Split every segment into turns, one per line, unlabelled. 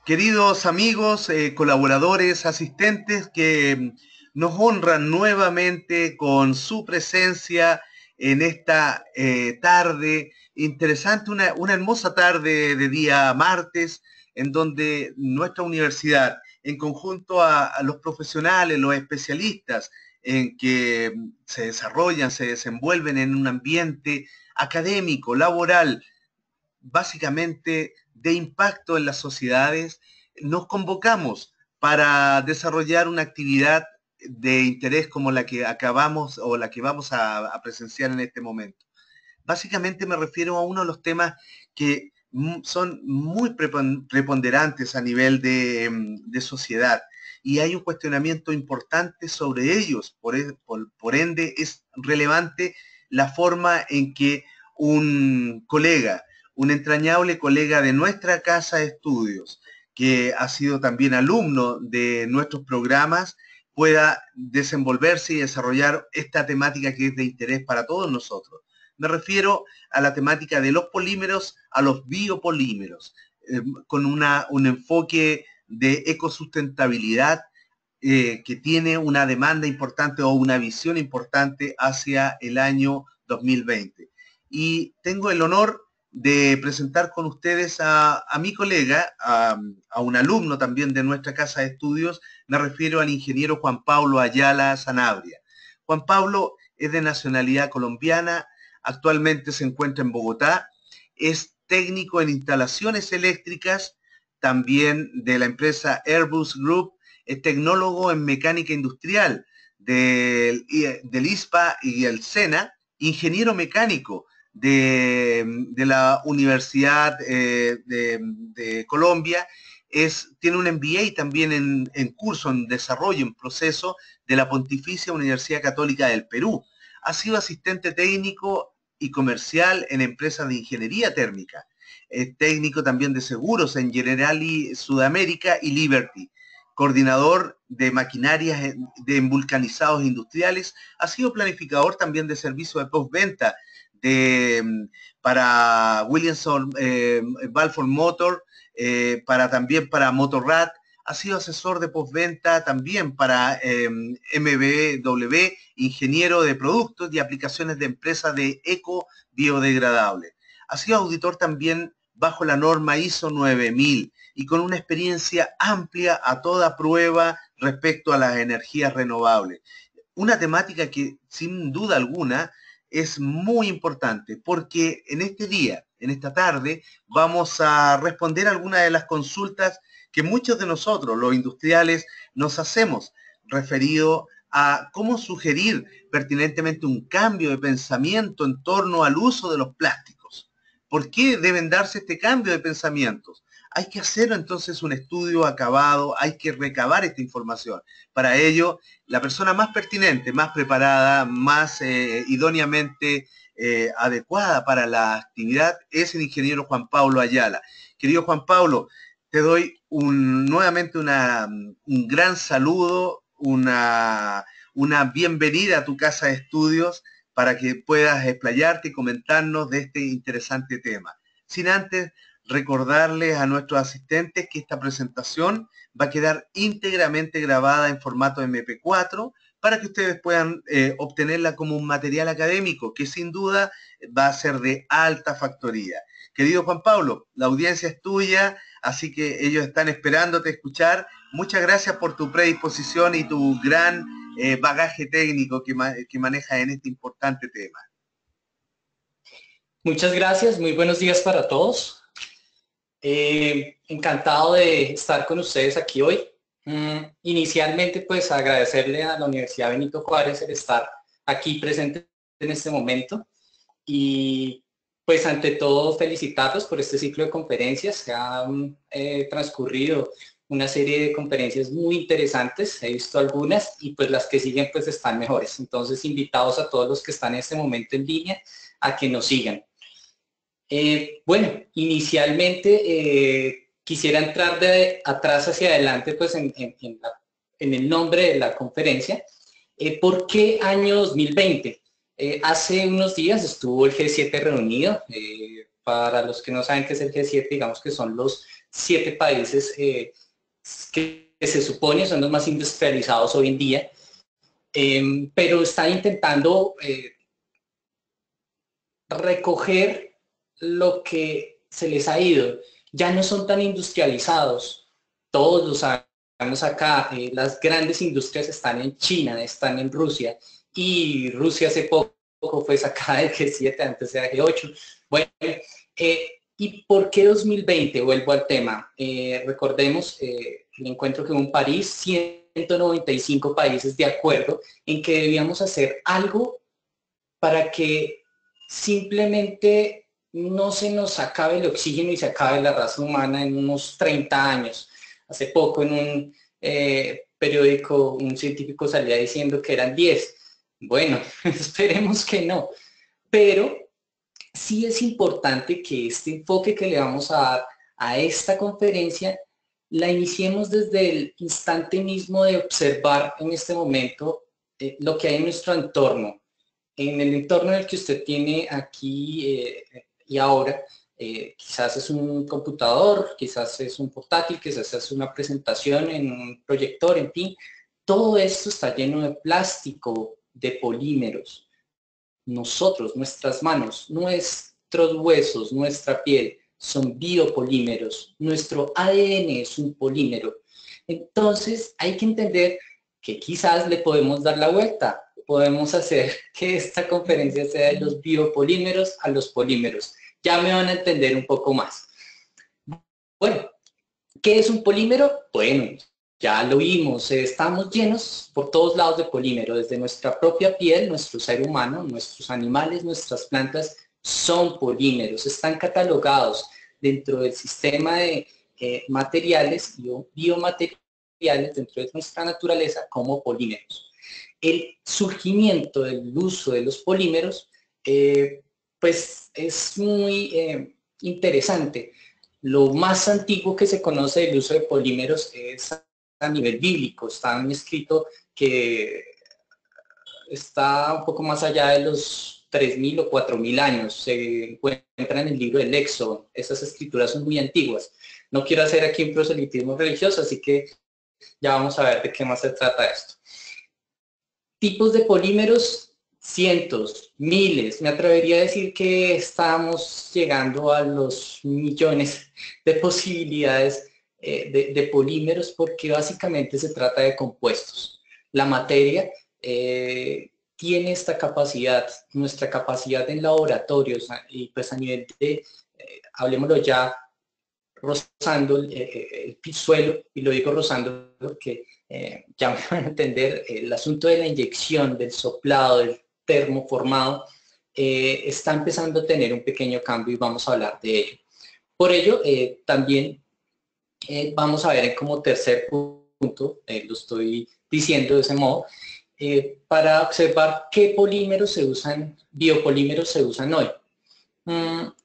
Queridos amigos, colaboradores, asistentes que nos honran nuevamente con su presencia en esta tarde interesante, una hermosa tarde de día martes, en donde nuestra universidad, en conjunto a los profesionales, los especialistas en que se desarrollan, se desenvuelven en un ambiente académico, laboral, básicamente de impacto en las sociedades, nos convocamos para desarrollar una actividad de interés como la que acabamos o la que vamos a presenciar en este momento. Básicamente me refiero a uno de los temas que son muy preponderantes a nivel de sociedad y hay un cuestionamiento importante sobre ellos. Por ende, es relevante la forma en que un colega, un entrañable colega de nuestra casa de estudios, que ha sido también alumno de nuestros programas, pueda desenvolverse y desarrollar esta temática que es de interés para todos nosotros. Me refiero a la temática de los polímeros a los biopolímeros, con un enfoque de ecosustentabilidad que tiene una demanda importante o una visión importante hacia el año 2020. Y tengo el honor de presentar con ustedes a mi colega, a un alumno también de nuestra casa de estudios. Me refiero al ingeniero Juan Pablo Ayala Sanabria. Juan Pablo es de nacionalidad colombiana, actualmente se encuentra en Bogotá, es técnico en instalaciones eléctricas, también de la empresa Airbus Group, es tecnólogo en mecánica industrial del ISPA y el SENA, ingeniero mecánico de la Universidad de Colombia, tiene un MBA también en curso, en desarrollo, en proceso de la Pontificia Universidad Católica del Perú. Ha sido asistente técnico y comercial en empresas de ingeniería térmica. Es técnico también de seguros en Generali Sudamérica y Liberty, coordinador de maquinarias de vulcanizados industriales, ha sido planificador también de servicios de postventa para Williamson Balfour Motor, también para Motorrad, ha sido asesor de postventa también para MBW, ingeniero de productos y aplicaciones de empresas de eco biodegradable. Ha sido auditor también bajo la norma ISO 9000 y con una experiencia amplia a toda prueba respecto a las energías renovables. Una temática que sin duda alguna es muy importante porque en este día, en esta tarde, vamos a responder algunas de las consultas que muchos de nosotros, los industriales, nos hacemos referido a cómo sugerir pertinentemente un cambio de pensamiento en torno al uso de los plásticos. ¿Por qué deben darse este cambio de pensamientos? Hay que hacer entonces un estudio acabado, hay que recabar esta información. Para ello, la persona más pertinente, más preparada, más idóneamente adecuada para la actividad es el ingeniero Juan Pablo Ayala. Querido Juan Pablo, te doy nuevamente un gran saludo, una bienvenida a tu casa de estudios para que puedas explayarte y comentarnos de este interesante tema. Sin antes recordarles a nuestros asistentes que esta presentación va a quedar íntegramente grabada en formato MP4 para que ustedes puedan obtenerla como un material académico que sin duda va a ser de alta factoría. Querido Juan Pablo, la audiencia es tuya, así que ellos están esperándote escuchar. Muchas gracias por tu predisposición y tu gran bagaje técnico que manejas en este importante tema.
Muchas gracias, muy buenos días para todos. Encantado de estar con ustedes aquí hoy. Inicialmente, pues agradecerle a la Universidad Benito Juárez el estar aquí presente en este momento y pues ante todo felicitarlos por este ciclo de conferencias. Se han transcurrido una serie de conferencias muy interesantes, he visto algunas y pues las que siguen pues están mejores. Entonces invitados a todos los que están en este momento en línea a que nos sigan. Bueno, inicialmente quisiera entrar de atrás hacia adelante pues en el nombre de la conferencia. ¿Por qué año 2020? Hace unos días estuvo el G7 reunido. Para los que no saben qué es el G7, digamos que son los 7 países que se supone son los más industrializados hoy en día, pero están intentando recoger lo que se les ha ido. Ya no son tan industrializados, todos lo sabemos acá, las grandes industrias están en China, están en Rusia, y Rusia hace poco fue sacada del G7, antes era G8. Bueno, ¿y por qué 2020? Vuelvo al tema. Recordemos el encuentro que hubo en París, 195 países de acuerdo en que debíamos hacer algo para que simplemente no se nos acabe el oxígeno y se acabe la raza humana en unos 30 años. Hace poco en un periódico un científico salía diciendo que eran 10. Bueno, esperemos que no, pero sí es importante que este enfoque que le vamos a dar a esta conferencia la iniciemos desde el instante mismo de observar en este momento lo que hay en nuestro entorno. En el entorno en el que usted tiene aquí y ahora, quizás es un computador, quizás es un portátil, quizás es una presentación en un proyector, en fin, todo esto está lleno de plástico, de polímeros. Nosotros, nuestras manos, nuestros huesos, nuestra piel, son biopolímeros. Nuestro ADN es un polímero. Entonces, hay que entender que quizás le podemos dar la vuelta. Podemos hacer que esta conferencia sea de los biopolímeros a los polímeros. Ya me van a entender un poco más. Bueno, ¿qué es un polímero? Bueno, ya lo vimos, estamos llenos por todos lados de polímero, desde nuestra propia piel, nuestro ser humano, nuestros animales, nuestras plantas son polímeros, están catalogados dentro del sistema de materiales y biomateriales dentro de nuestra naturaleza como polímeros. El surgimiento del uso de los polímeros pues es muy interesante. Lo más antiguo que se conoce del uso de polímeros es a nivel bíblico. Está un escrito que está un poco más allá de los 3.000 o 4.000 años. Se encuentra en el libro del Éxodo. Esas escrituras son muy antiguas. No quiero hacer aquí un proselitismo religioso, así que ya vamos a ver de qué más se trata esto. Tipos de polímeros, cientos, miles. Me atrevería a decir que estamos llegando a los millones de posibilidades de polímeros, porque básicamente se trata de compuestos. La materia tiene esta capacidad, nuestra capacidad en laboratorios y pues a nivel de, hablemoslo ya, rozando el suelo, y lo digo rozando porque ya me van a entender, el asunto de la inyección, del soplado, del termoformado, está empezando a tener un pequeño cambio y vamos a hablar de ello. Por ello, también vamos a ver como tercer punto, lo estoy diciendo de ese modo, para observar qué polímeros se usan, biopolímeros se usan hoy,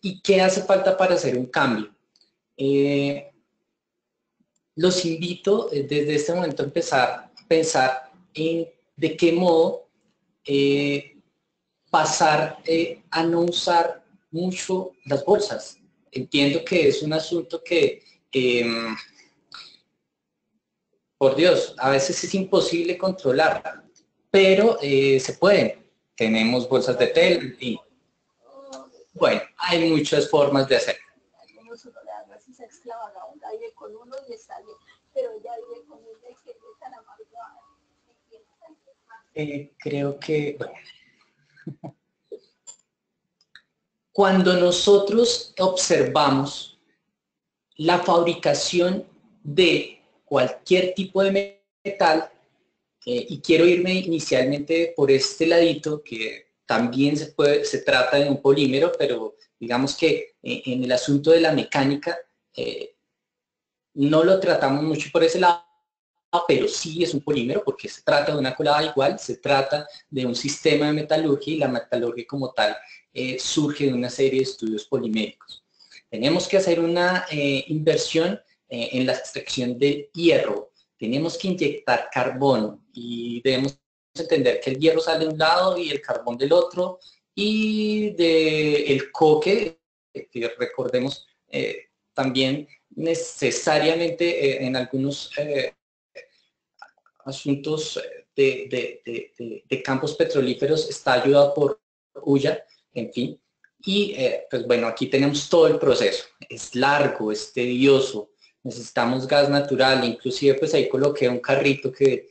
y qué hace falta para hacer un cambio. Los invito desde este momento a empezar a pensar en de qué modo pasar a no usar mucho las bolsas. Entiendo que es un asunto que, por Dios, a veces es imposible controlar, pero se pueden. Tenemos bolsas de tela y, bueno, hay muchas formas de hacerlo. Creo que, bueno, cuando nosotros observamos la fabricación de cualquier tipo de metal, y quiero irme inicialmente por este ladito, que también se trata de un polímero, pero digamos que en el asunto de la mecánica no lo tratamos mucho por ese lado, pero sí es un polímero porque se trata de una colada igual, se trata de un sistema de metalurgia, y la metalurgia como tal surge de una serie de estudios poliméricos. Tenemos que hacer una inversión en la extracción del hierro. Tenemos que inyectar carbón y debemos entender que el hierro sale de un lado y el carbón del otro, y del coque, que recordemos, también necesariamente en algunos asuntos de campos petrolíferos está ayudado por hulla, en fin. Y pues bueno, aquí tenemos todo el proceso. Es largo, es tedioso, necesitamos gas natural, inclusive pues ahí coloqué un carrito que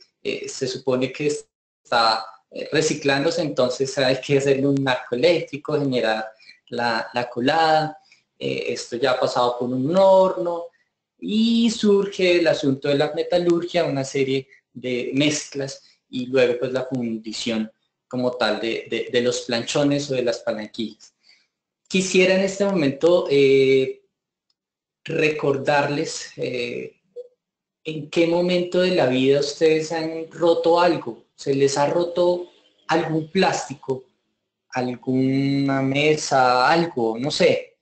se supone que está reciclándose, entonces hay que hacerle un marco eléctrico, generar la colada, esto ya ha pasado por un horno y surge el asunto de la metalurgia, una serie de mezclas y luego pues la fundición como tal de los planchones o de las palanquillas. Quisiera en este momento recordarles en qué momento de la vida ustedes han roto algo, se les ha roto algún plástico, alguna mesa, algo, no sé.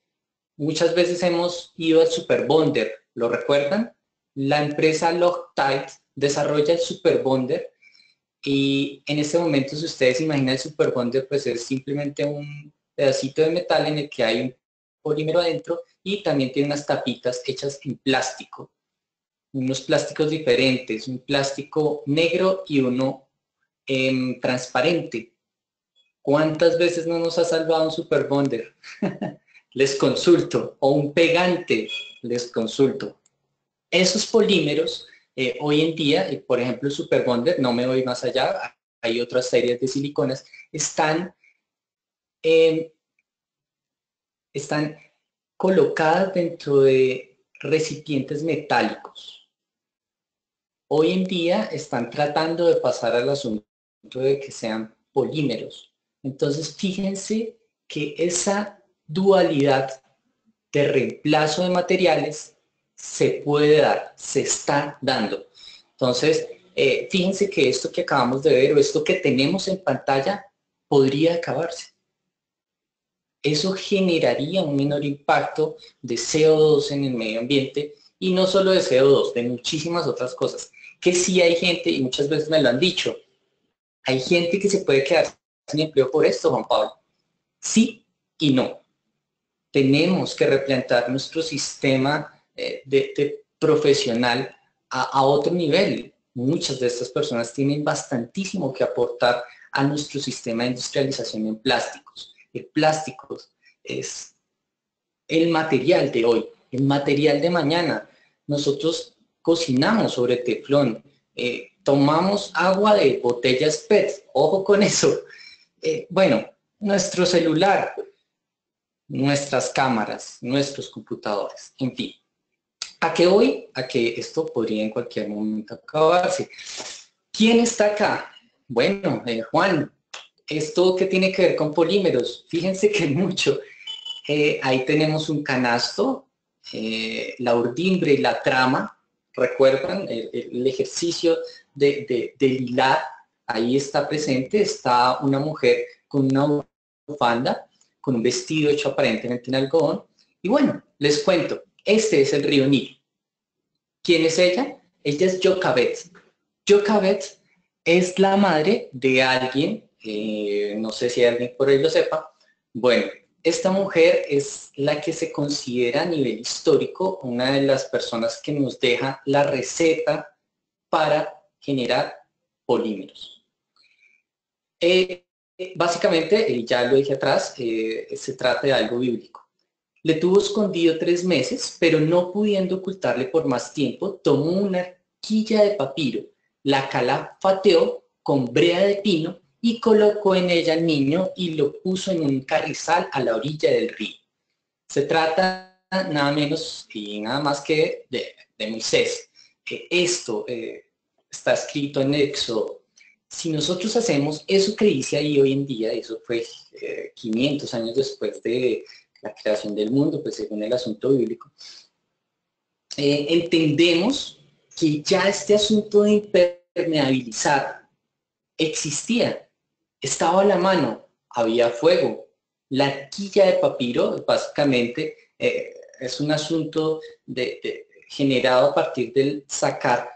Muchas veces hemos ido al Super Bonder, ¿lo recuerdan? La empresa Loctite desarrolla el Super Bonder y en este momento, si ustedes imaginan el Super Bonder, pues es simplemente un pedacito de metal en el que hay un polímero adentro y también tiene unas tapitas hechas en plástico, unos plásticos diferentes, un plástico negro y uno transparente. ¿Cuántas veces no nos ha salvado un Super Bonder? Les consulto. O un pegante, les consulto. Esos polímeros, hoy en día, por ejemplo, el Super Bonder, no me voy más allá, hay otras series de siliconas, eh, están colocadas dentro de recipientes metálicos. Hoy en día están tratando de pasar al asunto de que sean polímeros. Entonces, fíjense que esa dualidad de reemplazo de materiales se puede dar, se está dando. Entonces, fíjense que esto que acabamos de ver o esto que tenemos en pantalla podría acabarse. Eso generaría un menor impacto de CO2 en el medio ambiente y no solo de CO2, de muchísimas otras cosas. Que sí hay gente, y muchas veces me lo han dicho, hay gente que se puede quedar sin empleo por esto, Juan Pablo. Sí y no. Tenemos que replantear nuestro sistema de profesional a otro nivel. Muchas de estas personas tienen bastantísimo que aportar a nuestro sistema de industrialización en plásticos. El plástico es el material de hoy, el material de mañana. Nosotros cocinamos sobre teflón, tomamos agua de botellas PET, ojo con eso. Bueno, nuestro celular, nuestras cámaras, nuestros computadores, en fin. ¿A qué voy? A que esto podría en cualquier momento acabarse. ¿Quién está acá? Bueno, Juan, ¿esto qué tiene que ver con polímeros? Fíjense que mucho. Ahí tenemos un canasto, la urdimbre y la trama, ¿recuerdan? El ejercicio de hilar, ahí está presente, está una mujer con una bufanda, con un vestido hecho aparentemente en algodón, y bueno, les cuento, este es el río Nilo. ¿Quién es ella? Ella es Jochebed. Jochebed es la madre de alguien, no sé si alguien por ahí lo sepa. Bueno, esta mujer es la que se considera a nivel histórico una de las personas que nos deja la receta para generar polímeros. Básicamente, ya lo dije atrás, se trata de algo bíblico. Le tuvo escondido 3 meses, pero no pudiendo ocultarle por más tiempo, tomó una quilla de papiro, la calafateó con brea de pino y colocó en ella al niño y lo puso en un carrizal a la orilla del río. Se trata nada menos y nada más que de Moisés. Esto está escrito en Éxodo. Si nosotros hacemos eso que dice ahí hoy en día, eso fue 500 años después de la creación del mundo, pues según el asunto bíblico, entendemos que ya este asunto de impermeabilizar existía, estaba a la mano, había fuego. La quilla de papiro, básicamente, es un asunto generado a partir del sacar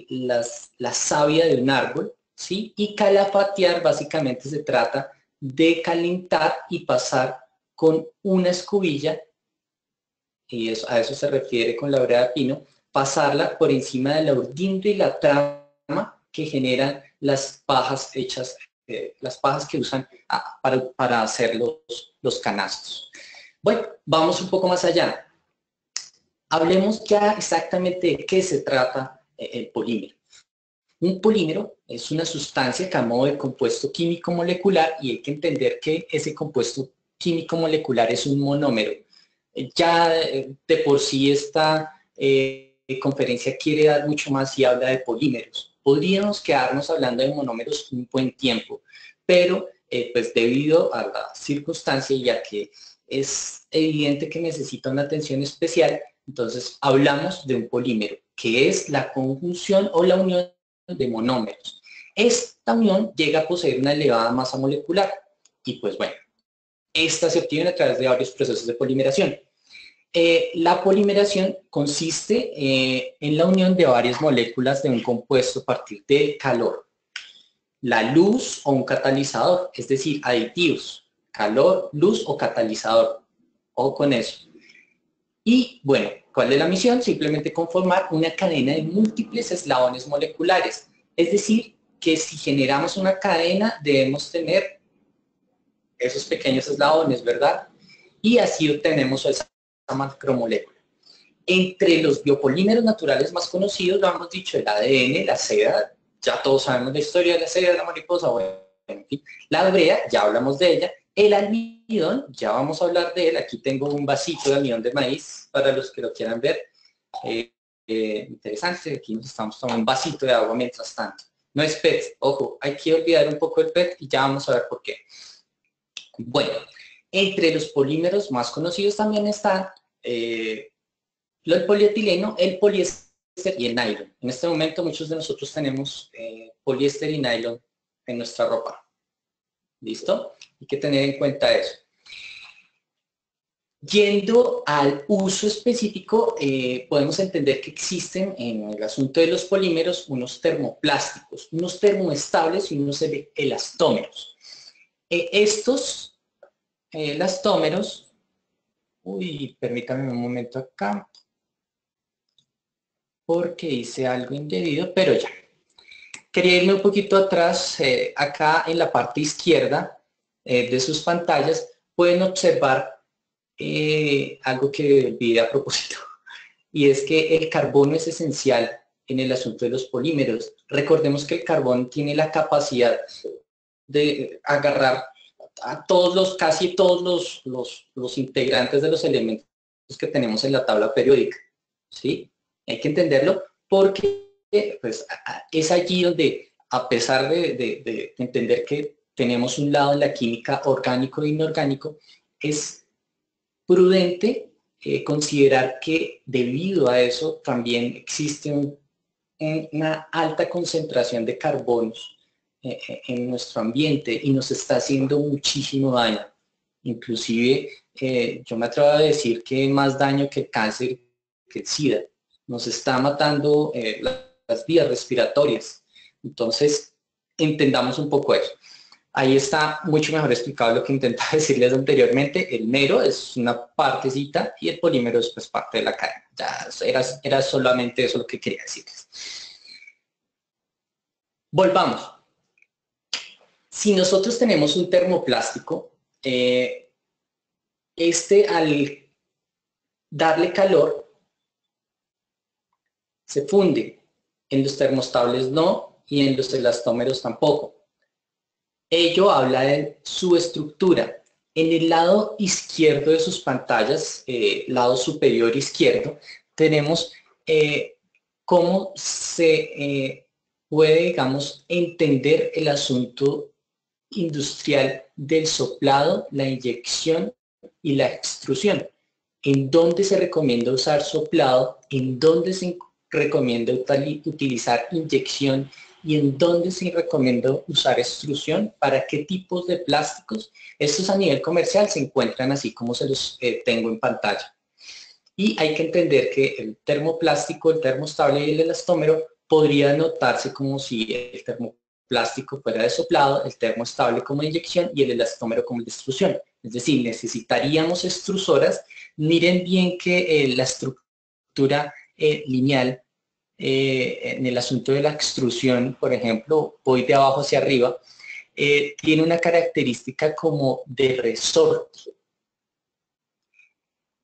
la savia de un árbol, ¿sí? Y calafatear, básicamente, se trata de calentar y pasar con una escobilla y a eso se refiere con la brea de pino, pasarla por encima de la urdimbre y la trama que generan las pajas hechas, las pajas que usan para hacer los canastos. Bueno, vamos un poco más allá. Hablemos ya exactamente de qué se trata el polímero. Un polímero es una sustancia que a modo de compuesto químico molecular, y hay que entender que ese compuesto químico molecular es un monómero. Ya de por sí esta conferencia quiere dar mucho más y habla de polímeros. Podríamos quedarnos hablando de monómeros un buen tiempo, pero pues debido a la circunstancia y a que es evidente que necesita una atención especial, entonces hablamos de un polímero, que es la conjunción o la unión de monómeros. Esta unión llega a poseer una elevada masa molecular y pues bueno, esta se obtiene a través de varios procesos de polimeración. La polimeración consiste en la unión de varias moléculas de un compuesto a partir del calor, la luz o un catalizador, es decir, aditivos, calor, luz o catalizador, o con eso. Y bueno, ¿cuál es la misión? Simplemente conformar una cadena de múltiples eslabones moleculares. Es decir, que si generamos una cadena debemos tener esos pequeños eslabones, ¿verdad? Y así obtenemos esa macromolécula. Entre los biopolímeros naturales más conocidos, lo hemos dicho, el ADN, la seda, ya todos sabemos la historia de la seda, de la mariposa, bueno, en fin. La brea, ya hablamos de ella. El almidón, ya vamos a hablar de él. Aquí tengo un vasito de almidón de maíz para los que lo quieran ver. Interesante, aquí nos estamos tomando un vasito de agua mientras tanto. No es PET, ojo, hay que olvidar un poco el PET y ya vamos a ver por qué. Bueno, entre los polímeros más conocidos también están el polietileno, el poliéster y el nylon. En este momento muchos de nosotros tenemos poliéster y nylon en nuestra ropa. ¿Listo? Hay que tener en cuenta eso. Yendo al uso específico, podemos entender que existen en el asunto de los polímeros unos termoplásticos, unos termoestables y unos elastómeros. Estos elastómeros, permítame un momento acá, porque hice algo indebido, pero ya. Quería irme un poquito atrás, acá en la parte izquierda de sus pantallas, pueden observar algo que olvidé a propósito, y es que el carbono es esencial en el asunto de los polímeros. Recordemos que el carbón tiene la capacidad de agarrar a casi todos los integrantes de los elementos que tenemos en la tabla periódica, ¿sí? Hay que entenderlo porque pues, es allí donde, a pesar de entender que tenemos un lado en la química orgánico e inorgánico, es prudente considerar que debido a eso también existe una alta concentración de carbonos en nuestro ambiente y nos está haciendo muchísimo daño. Inclusive yo me atrevo a decir que más daño que el cáncer, que el SIDA. Nos está matando las vías respiratorias. Entonces, entendamos un poco eso. Ahí está mucho mejor explicado lo que intentaba decirles anteriormente. El mero es una partecita y el polímero es pues parte de la cadena. Ya era solamente eso lo que quería decirles. Volvamos. Si nosotros tenemos un termoplástico, al darle calor se funde. En los termoestables no y en los elastómeros tampoco. Ello habla de su estructura. En el lado izquierdo de sus pantallas, lado superior izquierdo, tenemos cómo se puede, digamos, entender el asunto industrial del soplado, la inyección y la extrusión. En dónde se recomienda usar soplado, en dónde se recomienda utilizar inyección y en dónde se recomienda usar extrusión, para qué tipos de plásticos. Estos a nivel comercial se encuentran así como se los tengo en pantalla. Y hay que entender que el termoplástico, el termoestable y el elastómero podría notarse como si el plástico fuera de soplado, el termoestable como inyección y el elastómero como de extrusión. Es decir, necesitaríamos extrusoras. Miren bien que la estructura lineal en el asunto de la extrusión, por ejemplo, voy de abajo hacia arriba, tiene una característica como de resorte.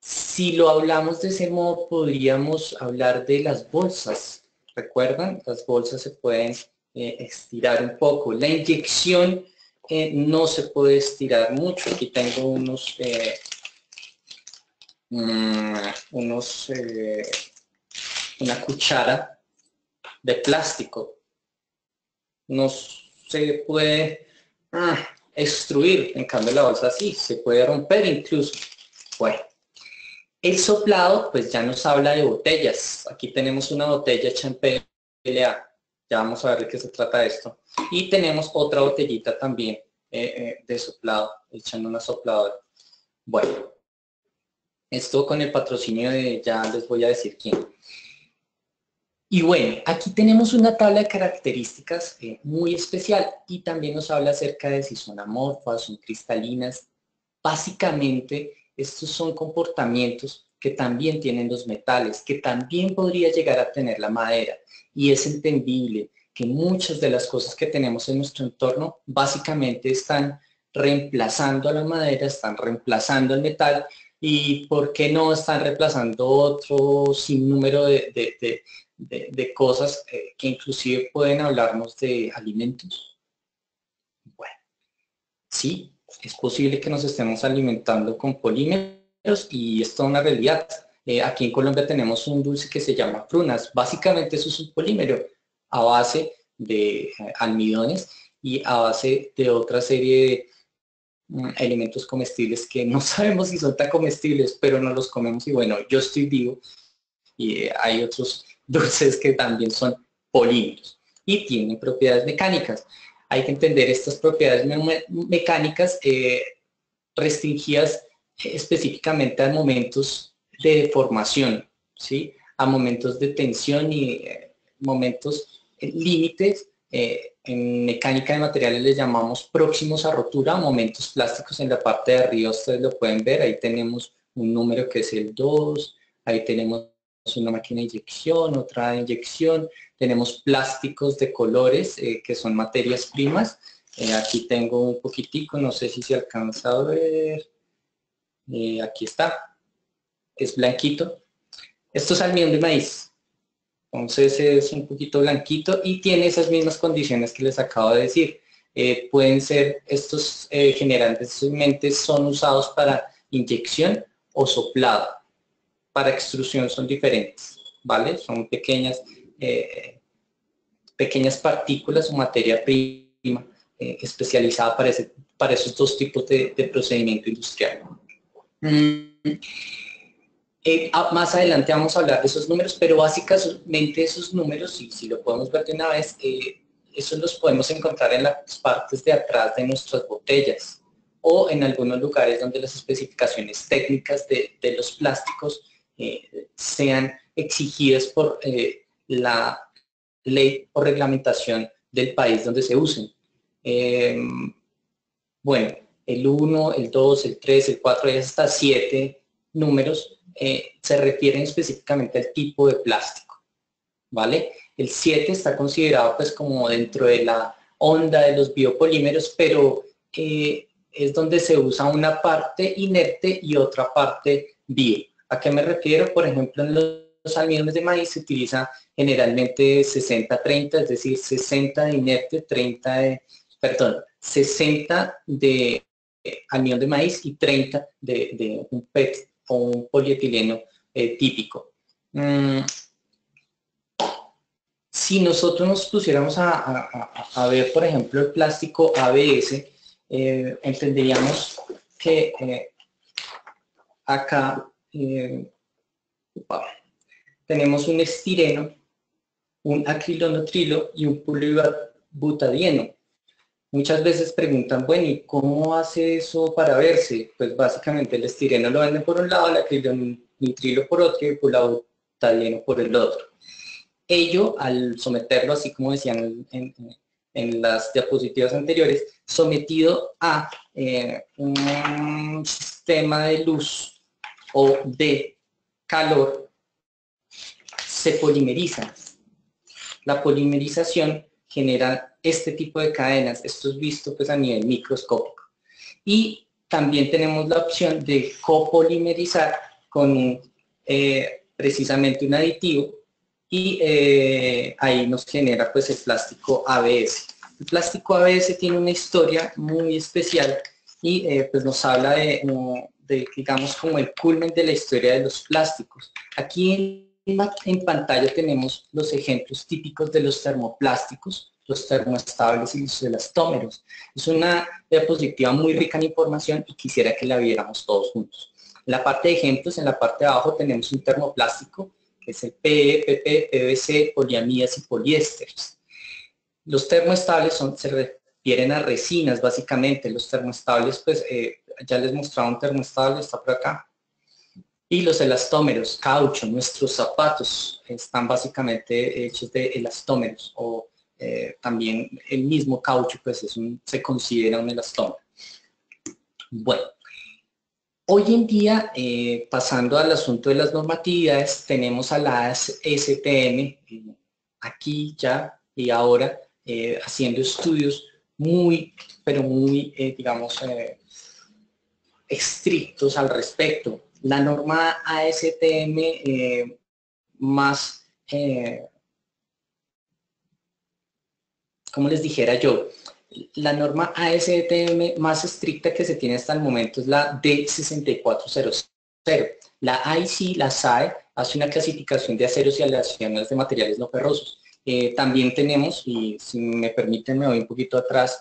Si lo hablamos de ese modo, podríamos hablar de las bolsas. ¿Recuerdan? Las bolsas se pueden estirar un poco. La inyección no se puede estirar mucho. Aquí tengo una cuchara de plástico. No se puede extruir, en cambio la bolsa sí, se puede romper incluso. Bueno, el soplado pues ya nos habla de botellas. Aquí tenemos una botella hecha en PLA. Ya vamos a ver de qué se trata esto. Y tenemos otra botellita también de soplado, hecha en una sopladora. Bueno, esto con el patrocinio de, ya les voy a decir quién. Y bueno, aquí tenemos una tabla de características muy especial y también nos habla acerca de si son amorfas, son cristalinas. Básicamente, estos son comportamientos que también tienen los metales, que también podría llegar a tener la madera. Y es entendible que muchas de las cosas que tenemos en nuestro entorno básicamente están reemplazando a la madera, están reemplazando el metal y ¿por qué no están reemplazando otro sinnúmero de cosas que inclusive pueden hablarnos de alimentos? Bueno, sí, es posible que nos estemos alimentando con polímeros y es toda una realidad. Aquí en Colombia tenemos un dulce que se llama prunas. Básicamente eso es un polímero a base de almidones y a base de otra serie de alimentos comestibles que no sabemos si son tan comestibles, pero no los comemos y bueno, yo estoy vivo y hay otros dulces que también son polímeros y tienen propiedades mecánicas. Hay que entender estas propiedades mecánicas restringidas específicamente a momentos de deformación, ¿sí? A momentos de tensión y momentos límites. En mecánica de materiales les llamamos próximos a rotura, momentos plásticos. En la parte de arriba ustedes lo pueden ver, ahí tenemos un número que es el 2, ahí tenemos una máquina de inyección, otra de inyección, tenemos plásticos de colores que son materias primas. Aquí tengo un poquitico, no sé si se alcanza a ver, aquí está, es blanquito. Esto es almidón de maíz, entonces es un poquito blanquito y tiene esas mismas condiciones que les acabo de decir. Pueden ser, estos generalmente son usados para inyección o soplado. Para extrusión son diferentes, ¿vale? Son pequeñas partículas o materia prima especializada para esos dos tipos de procedimiento industrial. Más adelante vamos a hablar de esos números, pero básicamente esos números, si lo podemos ver de una vez, esos los podemos encontrar en las partes de atrás de nuestras botellas o en algunos lugares donde las especificaciones técnicas de los plásticos sean exigidas por la ley o reglamentación del país donde se usen. Bueno, el 1, el 2, el 3, el 4 y hasta 7 números se refieren específicamente al tipo de plástico, ¿vale? El 7 está considerado pues como dentro de la onda de los biopolímeros, pero es donde se usa una parte inerte y otra parte bio. ¿A qué me refiero? Por ejemplo, en los almidones de maíz se utiliza generalmente 60-30, es decir, 60 de inerte, 60 de almidón de maíz y 30 de un PET o un polietileno típico. Si nosotros nos pusiéramos a ver, por ejemplo, el plástico ABS, entenderíamos que acá tenemos un estireno, un acrilonotrilo y un polibutadieno. Muchas veces preguntan, bueno, ¿y cómo hace eso para verse? Pues básicamente el estireno lo venden por un lado, el acrilonitrilo por otro y el polibutadieno por el otro. Ello, al someterlo, así como decían en en las diapositivas anteriores, sometido a un sistema de luz o de calor, se polimeriza. La polimerización genera este tipo de cadenas. Esto es visto pues a nivel microscópico. Y también tenemos la opción de copolimerizar con precisamente un aditivo y ahí nos genera pues el plástico ABS. El plástico ABS tiene una historia muy especial y pues nos habla de, digamos, como el culmen de la historia de los plásticos. Aquí en pantalla tenemos los ejemplos típicos de los termoplásticos, los termoestables y los elastómeros. Es una diapositiva muy rica en información y quisiera que la viéramos todos juntos. En la parte de ejemplos, en la parte de abajo tenemos un termoplástico, que es el PE, PP, PVC, poliamidas y poliésteres. Los termoestables se refieren a resinas, básicamente. Los termoestables, pues, ya les mostraba un termoestable, está por acá. Y los elastómeros, caucho, nuestros zapatos están básicamente hechos de elastómeros o también el mismo caucho pues se considera un elastómero. Bueno, hoy en día, pasando al asunto de las normatividades, tenemos a la STM aquí ya y ahora haciendo estudios muy, pero muy, digamos, estrictos al respecto. La norma ASTM más, como les dijera yo, la norma ASTM más estricta que se tiene hasta el momento es la D6400. La AIC, la SAE, hace una clasificación de aceros y aleaciones de materiales no ferrosos. También tenemos, y si me permiten me voy un poquito atrás,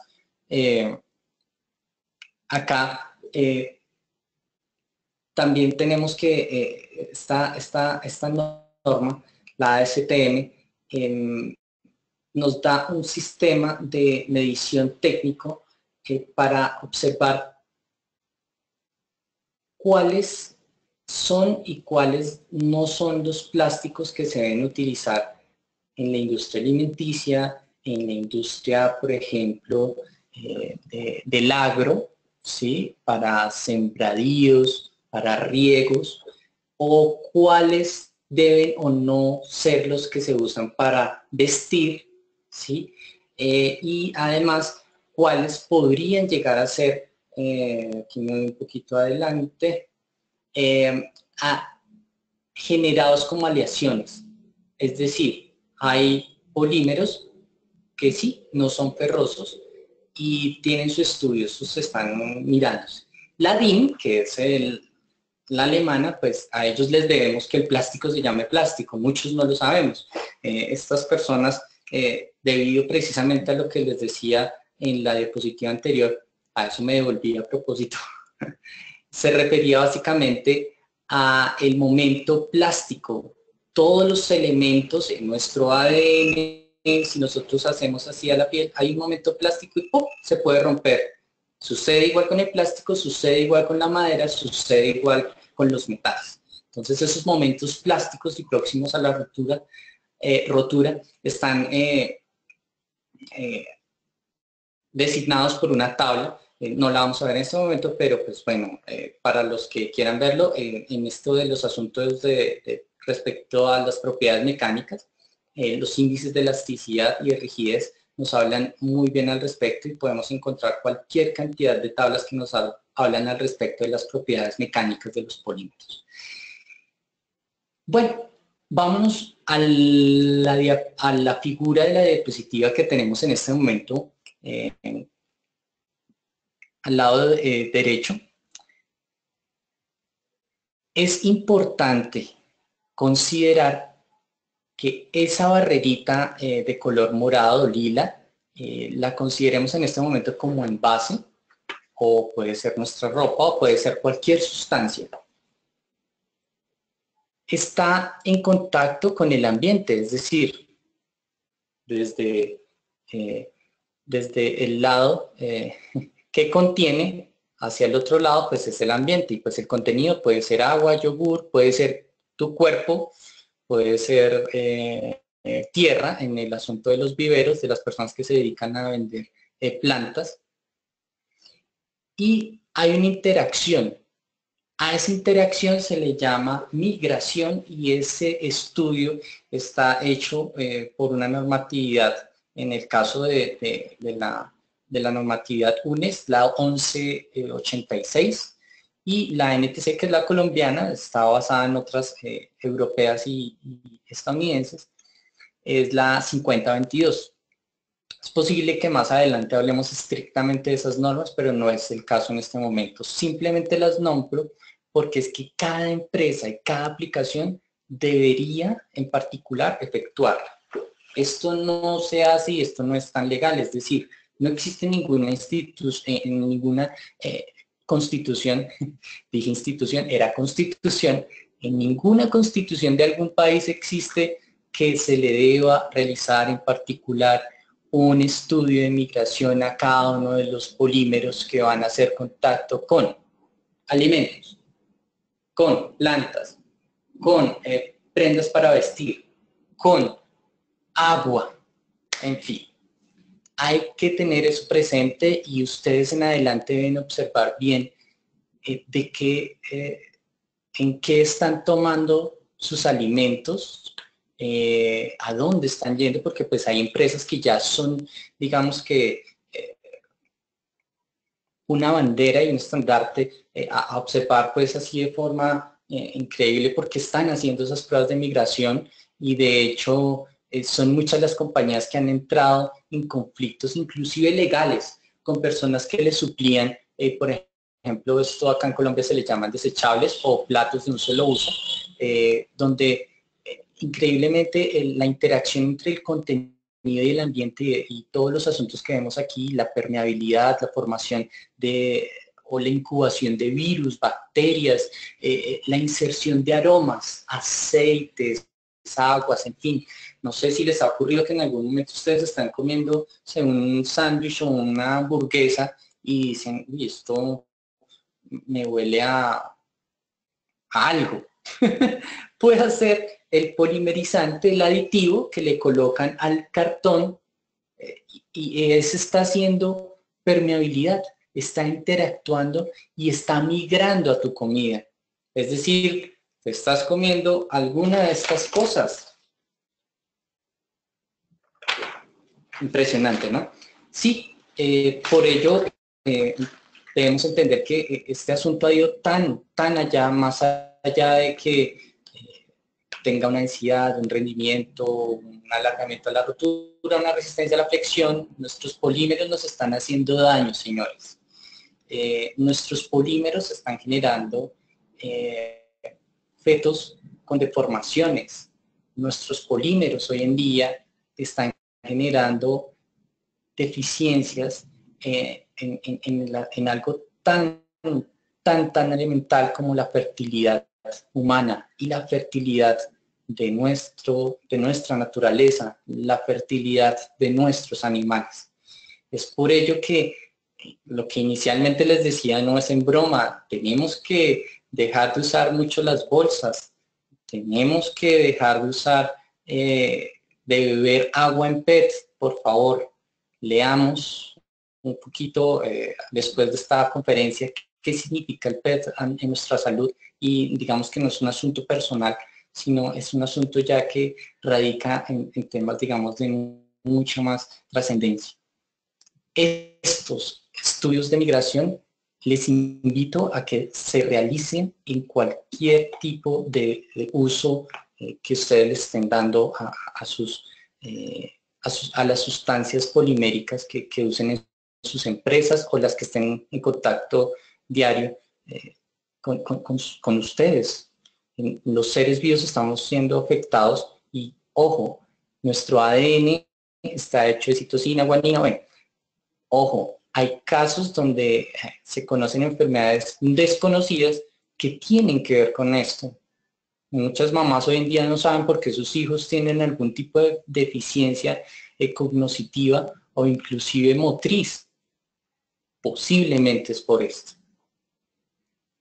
acá también tenemos que esta norma, la ASTM, nos da un sistema de medición técnico para observar cuáles son y cuáles no son los plásticos que se deben utilizar en la industria alimenticia, en la industria, por ejemplo, del agro, ¿sí? Para sembradíos, para riegos, o cuáles deben o no ser los que se usan para vestir, ¿sí? Y además, cuáles podrían llegar a ser, aquí me voy un poquito adelante, generados como aleaciones. Es decir, hay polímeros que sí, no son ferrosos y tienen su estudio, estos están mirando. La DIN, que es la alemana, pues a ellos les debemos que el plástico se llame plástico, muchos no lo sabemos. Estas personas, debido precisamente a lo que les decía en la diapositiva anterior, a eso me devolví a propósito, se refería básicamente a el momento plástico. Todos los elementos en nuestro ADN, si nosotros hacemos así a la piel, hay un momento plástico y ¡pum!, se puede romper. Sucede igual con el plástico, sucede igual con la madera, sucede igual con los metales. Entonces esos momentos plásticos y próximos a la rotura están designados por una tabla. No la vamos a ver en este momento, pero pues bueno, para los que quieran verlo, en esto de los asuntos respecto a las propiedades mecánicas, los índices de elasticidad y de rigidez nos hablan muy bien al respecto y podemos encontrar cualquier cantidad de tablas que nos hablan al respecto de las propiedades mecánicas de los polímeros. Bueno, vámonos a la figura de la diapositiva que tenemos en este momento al lado derecho. Es importante considerar que esa barrerita de color morado, lila, la consideremos en este momento como envase, o puede ser nuestra ropa, o puede ser cualquier sustancia. Está en contacto con el ambiente, es decir, desde el lado que contiene hacia el otro lado, pues es el ambiente, y pues el contenido puede ser agua, yogur, puede ser tu cuerpo, puede ser tierra, en el asunto de los viveros, de las personas que se dedican a vender plantas. Y hay una interacción. A esa interacción se le llama migración y ese estudio está hecho por una normatividad, en el caso de la normatividad UNES, la 1186, y la NTC, que es la colombiana, está basada en otras europeas y estadounidenses, es la 5022. Es posible que más adelante hablemos estrictamente de esas normas, pero no es el caso en este momento. Simplemente las nombro porque es que cada empresa y cada aplicación debería en particular efectuarla. Esto no se hace y esto no es tan legal, es decir, no existe ninguna ninguna constitución, dije institución, era constitución, en ninguna constitución de algún país existe que se le deba realizar en particular un estudio de migración a cada uno de los polímeros que van a hacer contacto con alimentos, con plantas, con prendas para vestir, con agua, en fin. Hay que tener eso presente y ustedes en adelante deben observar bien en qué están tomando sus alimentos, a dónde están yendo, porque pues hay empresas que ya son, digamos que, una bandera y un estandarte a observar pues así de forma increíble, porque están haciendo esas pruebas de migración y de hecho son muchas las compañías que han entrado en conflictos inclusive legales con personas que les suplían, por ejemplo, esto acá en Colombia se le llaman desechables o platos de un solo uso, donde increíblemente la interacción entre el contenido y el ambiente y todos los asuntos que vemos aquí, la permeabilidad, la formación o la incubación de virus, bacterias, la inserción de aromas, aceites, aguas, en fin. No sé si les ha ocurrido que en algún momento ustedes están comiendo un sándwich o una hamburguesa y dicen, uy, esto me huele a algo. Puede ser el polimerizante, el aditivo que le colocan al cartón y ese está haciendo permeabilidad, está interactuando y está migrando a tu comida. Es decir, te estás comiendo alguna de estas cosas. Impresionante, ¿no? Sí, por ello debemos entender que este asunto ha ido tan allá, más allá de que tenga una densidad, un rendimiento, un alargamiento a la rotura, una resistencia a la flexión. Nuestros polímeros nos están haciendo daño, señores. Nuestros polímeros están generando fetos con deformaciones. Nuestros polímeros hoy en día están generando deficiencias en algo tan elemental como la fertilidad humana y la fertilidad de nuestra naturaleza, la fertilidad de nuestros animales. Es por ello que lo que inicialmente les decía no es en broma, tenemos que dejar de usar mucho las bolsas, tenemos que dejar de usar, de beber agua en PET, por favor, leamos un poquito después de esta conferencia qué significa el PET en nuestra salud y digamos que no es un asunto personal, sino es un asunto ya que radica en temas, digamos, de mucha más trascendencia. Estos estudios de migración les invito a que se realicen en cualquier tipo de uso que ustedes le estén dando a las sustancias poliméricas que usen en sus empresas o las que estén en contacto diario con ustedes. Los seres vivos estamos siendo afectados y, ojo, nuestro ADN está hecho de citosina, guanina, bueno, ojo, hay casos donde se conocen enfermedades desconocidas que tienen que ver con esto. Muchas mamás hoy en día no saben por qué sus hijos tienen algún tipo de deficiencia cognitiva o inclusive motriz. Posiblemente es por esto.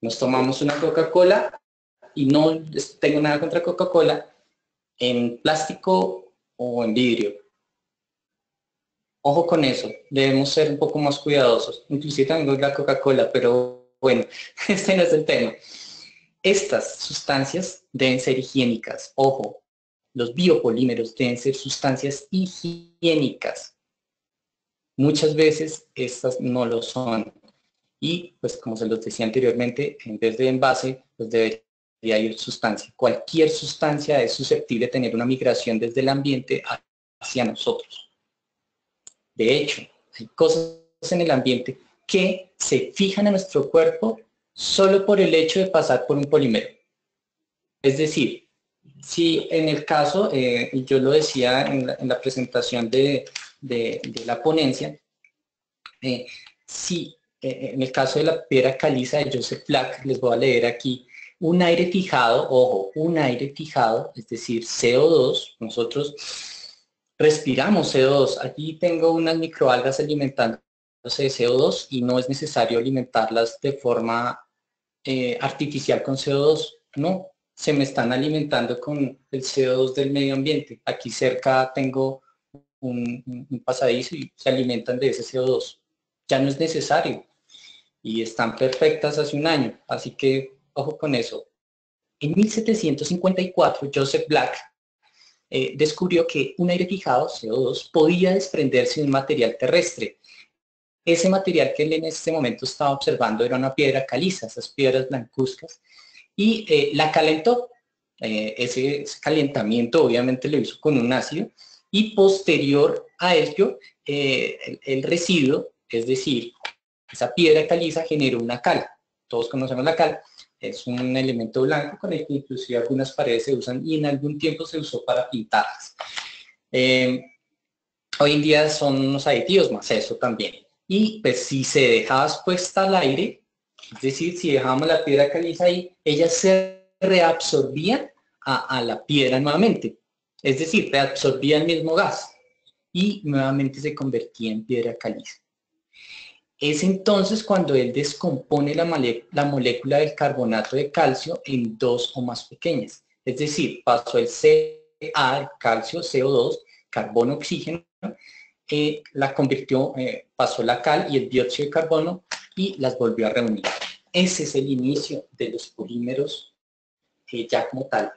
Nos tomamos una Coca-Cola y no tengo nada contra Coca-Cola en plástico o en vidrio. Ojo con eso, debemos ser un poco más cuidadosos. Inclusive también con la Coca-Cola, pero bueno, este no es el tema. Estas sustancias deben ser higiénicas. Ojo, los biopolímeros deben ser sustancias higiénicas. Muchas veces estas no lo son. Y pues como se los decía anteriormente, en vez de envase, pues debería ir sustancia. Cualquier sustancia es susceptible de tener una migración desde el ambiente hacia nosotros. De hecho, hay cosas en el ambiente que se fijan a nuestro cuerpo solo por el hecho de pasar por un polímero. Es decir, si en el caso, y yo lo decía en la presentación de la ponencia, si en el caso de la piedra caliza de Joseph Black, les voy a leer aquí, un aire fijado, ojo, un aire fijado, es decir, CO2, nosotros respiramos CO2. Aquí tengo unas microalgas alimentándose de CO2 y no es necesario alimentarlas de forma artificial con CO2, no, se me están alimentando con el CO2 del medio ambiente. Aquí cerca tengo un pasadizo y se alimentan de ese CO2. Ya no es necesario y están perfectas hace un año, así que ojo con eso. En 1754, Joseph Black descubrió que un aire fijado, CO2, podía desprenderse de un material terrestre. Ese material que él en este momento estaba observando era una piedra caliza, esas piedras blancuzcas, y la calentó. Ese calentamiento obviamente lo hizo con un ácido y posterior a ello el residuo, es decir, esa piedra caliza generó una cal. Todos conocemos la cal, es un elemento blanco con el que inclusive algunas paredes se usan y en algún tiempo se usó para pintarlas. Hoy en día son unos aditivos más eso también. Y pues si se dejaba expuesta al aire, es decir, si dejábamos la piedra caliza ahí, ella se reabsorbía a la piedra nuevamente. Es decir, reabsorbía el mismo gas y nuevamente se convertía en piedra caliza. Es entonces cuando él descompone la molécula del carbonato de calcio en dos o más pequeñas. Es decir, pasó el Ca, el calcio, CO2, carbono, oxígeno, la convirtió, pasó la cal y el dióxido de carbono y las volvió a reunir. Ese es el inicio de los polímeros ya como tal,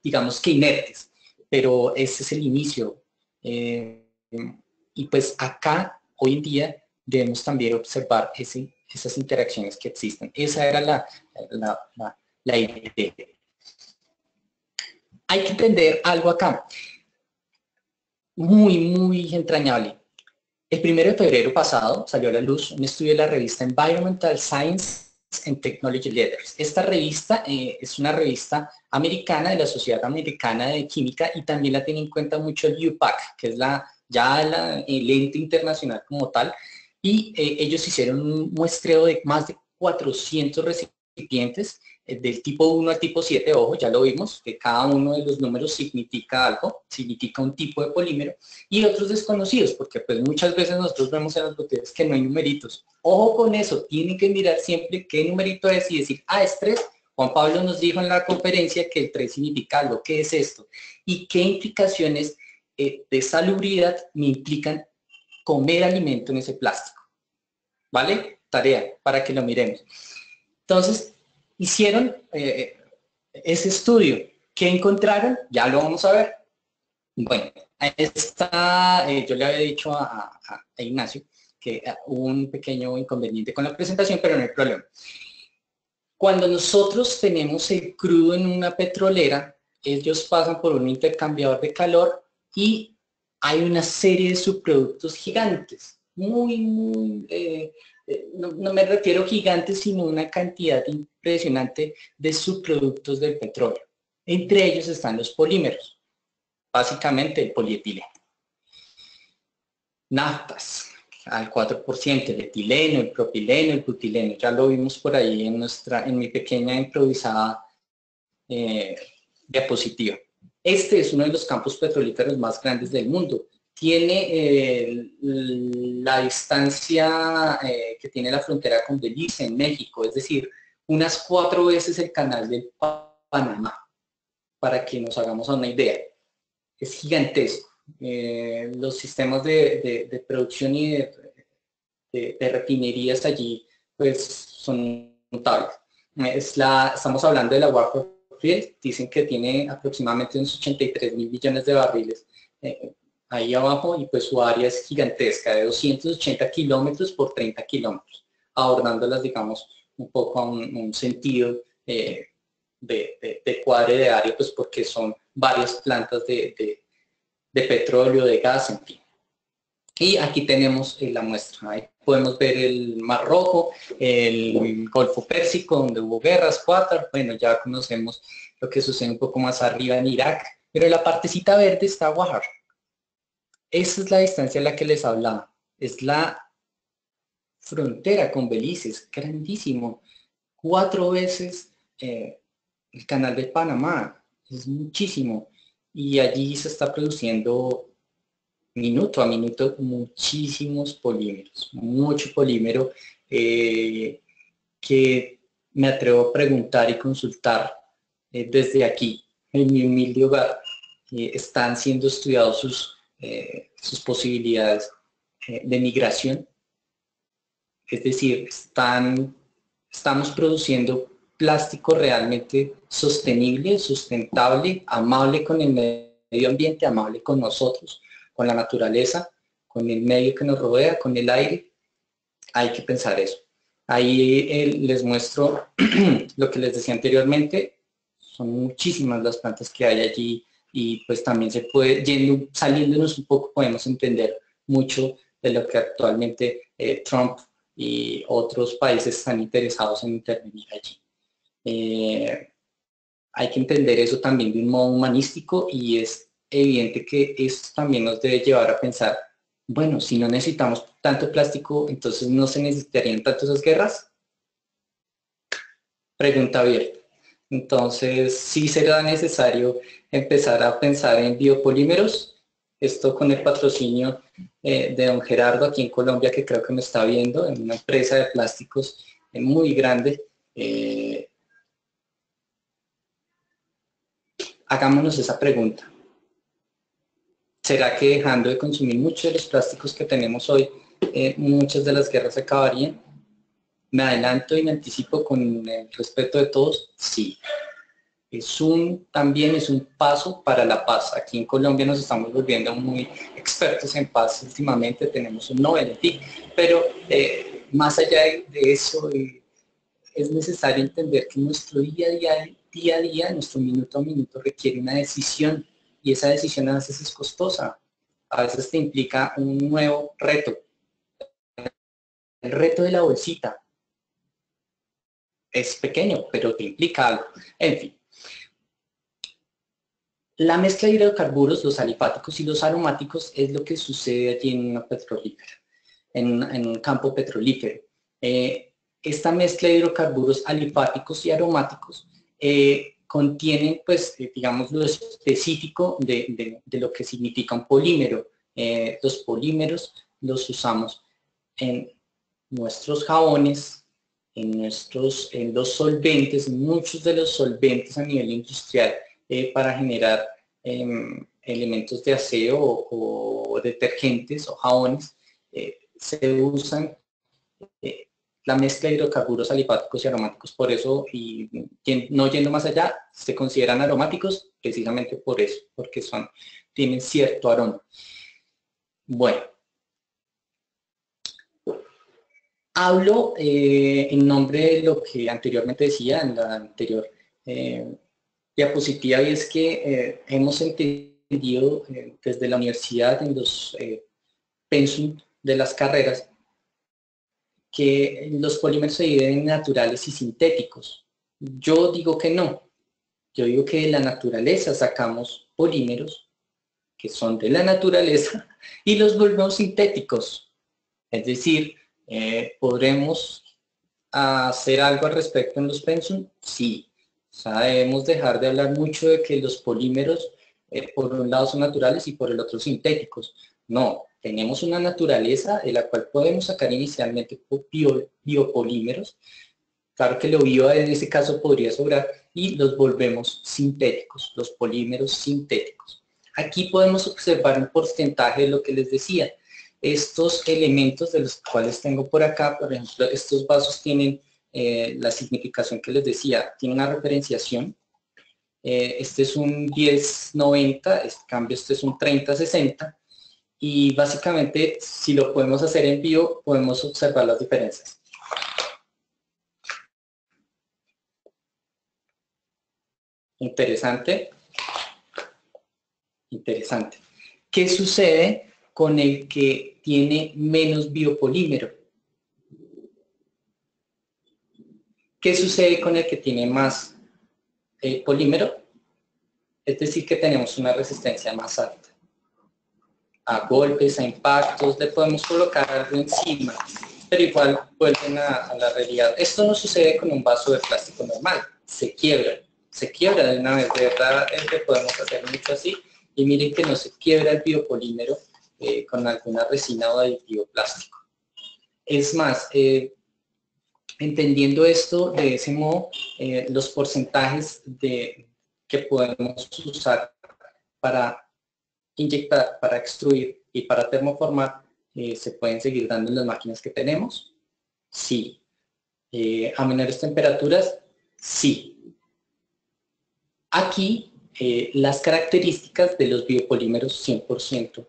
digamos que inertes, pero ese es el inicio. Y pues acá, hoy en día, debemos también observar esas interacciones que existen. Esa era la idea. Hay que entender algo acá, muy entrañable. El 1 de febrero pasado salió a la luz un estudio de la revista Environmental Science and Technology Letters. Esta revista es una revista americana de la Sociedad Americana de Química y también la tiene en cuenta mucho el UPAC, que es el ente internacional como tal, y ellos hicieron un muestreo de más de 400 recipientes del tipo 1 al tipo 7, ojo, ya lo vimos, que cada uno de los números significa algo, significa un tipo de polímero, y otros desconocidos, porque pues muchas veces nosotros vemos en las botellas que no hay numeritos. Ojo con eso, tienen que mirar siempre qué numerito es y decir, es 3. Juan Pablo nos dijo en la conferencia que el 3 significa algo. ¿Qué es esto? Y qué implicaciones de salubridad me implican comer alimento en ese plástico. ¿Vale? Tarea para que lo miremos. Entonces, hicieron ese estudio. ¿Qué encontraron? Ya lo vamos a ver. Bueno, yo le había dicho a Ignacio que hubo un pequeño inconveniente con la presentación, pero no hay problema. Cuando nosotros tenemos el crudo en una petrolera, ellos pasan por un intercambiador de calor y hay una serie de subproductos gigantes, no me refiero gigantes, sino una cantidad impresionante de subproductos del petróleo. Entre ellos están los polímeros, básicamente el polietileno. Naftas, al 4%, el etileno, el propileno, el butileno, ya lo vimos por ahí en mi pequeña improvisada diapositiva. Este es uno de los campos petrolíferos más grandes del mundo. Tiene la distancia que tiene la frontera con Belice en México, es decir, unas 4 veces el canal del Panamá, para que nos hagamos una idea. Es gigantesco. Los sistemas de producción y de refinerías allí pues son notables. Estamos hablando de la Warford Field, dicen que tiene aproximadamente unos 83.000 millones de barriles ahí abajo, y pues su área es gigantesca, de 280 kilómetros por 30 kilómetros, abordándolas, digamos, un poco a un sentido de cuadre de área, pues porque son varias plantas de petróleo, de gas, en fin. Y aquí tenemos la muestra. Ahí podemos ver el Mar Rojo, el Golfo Pérsico, donde hubo guerras, Qatar. Bueno, ya conocemos lo que sucede un poco más arriba en Irak. Pero en la partecita verde está Wahar. Esa es la distancia a la que les hablaba. Es la frontera con Belice, es grandísimo. 4 veces el canal de Panamá, es muchísimo. Y allí se está produciendo minuto a minuto muchísimos polímeros, mucho polímero que me atrevo a preguntar y consultar desde aquí, en mi humilde hogar. Están siendo estudiados sus posibilidades de migración, es decir, estamos produciendo plástico realmente sostenible, sustentable, amable con el medio ambiente, amable con nosotros, con la naturaleza, con el medio que nos rodea, con el aire. Hay que pensar eso. Ahí les muestro lo que les decía anteriormente. Son muchísimas las plantas que hay allí, y pues también se puede, saliéndonos un poco, podemos entender mucho de lo que actualmente Trump y otros países están interesados en intervenir allí. Hay que entender eso también de un modo humanístico, y es evidente que esto también nos debe llevar a pensar, bueno, si no necesitamos tanto plástico, entonces no se necesitarían tantas esas guerras. Pregunta abierta. Entonces, sí será necesario empezar a pensar en biopolímeros. Esto con el patrocinio de don Gerardo aquí en Colombia, que creo que me está viendo, en una empresa de plásticos muy grande. Hagámonos esa pregunta. ¿Será que dejando de consumir muchos de los plásticos que tenemos hoy, muchas de las guerras acabarían? ¿Me adelanto y me anticipo con el respeto de todos? Sí. También es un paso para la paz. Aquí en Colombia nos estamos volviendo muy expertos en paz últimamente, tenemos un Nobel en ti, pero más allá de eso, es necesario entender que nuestro día a día, nuestro minuto a minuto requiere una decisión, y esa decisión a veces es costosa, a veces te implica un nuevo reto. El reto de la bolsita es pequeño, pero te implica algo. En fin. La mezcla de hidrocarburos, los alifáticos y los aromáticos, es lo que sucede allí en una petrolífera, en un campo petrolífero. Esta mezcla de hidrocarburos alifáticos y aromáticos contienen, pues, digamos, lo específico de lo que significa un polímero. Los polímeros los usamos en nuestros jabones, en los solventes, muchos de los solventes a nivel industrial, para generar elementos de aseo o detergentes o jabones. Se usan la mezcla de hidrocarburos alifáticos y aromáticos, por eso, y no yendo más allá, se consideran aromáticos precisamente por eso, porque tienen cierto aroma. Bueno, hablo en nombre de lo que anteriormente decía en la anterior diapositiva, y es que hemos entendido desde la universidad, en los pensum de las carreras, que los polímeros se dividen en naturales y sintéticos. Yo digo que no. Yo digo que de la naturaleza sacamos polímeros que son de la naturaleza y los volvemos sintéticos. Es decir, ¿podremos hacer algo al respecto en los pensum? Sí. O sea, debemos dejar de hablar mucho de que los polímeros por un lado son naturales y por el otro sintéticos. No, tenemos una naturaleza de la cual podemos sacar inicialmente biopolímeros. Claro que lo bio en ese caso podría sobrar, y los volvemos sintéticos, los polímeros sintéticos. Aquí podemos observar un porcentaje de lo que les decía. Estos elementos de los cuales tengo por acá, por ejemplo, estos vasos tienen la significación que les decía, tiene una referenciación. Este es un 10-90, en cambio este es un 30-60. Y básicamente, si lo podemos hacer en vivo, podemos observar las diferencias. Interesante. Interesante. ¿Qué sucede con el que tiene menos biopolímero? ¿Qué sucede con el que tiene más polímero? Es decir, que tenemos una resistencia más alta. A golpes, a impactos, le podemos colocar algo encima, pero igual vuelven a la realidad. Esto no sucede con un vaso de plástico normal, se quiebra de una vez. De verdad es que podemos hacer mucho así, y miren que no se quiebra el biopolímero con alguna resina o aditivo plástico. Es más, entendiendo esto de ese modo, los porcentajes que podemos usar para inyectar, para extruir y para termoformar, se pueden seguir dando en las máquinas que tenemos. Sí. A menores temperaturas, sí. Aquí, las características de los biopolímeros 100%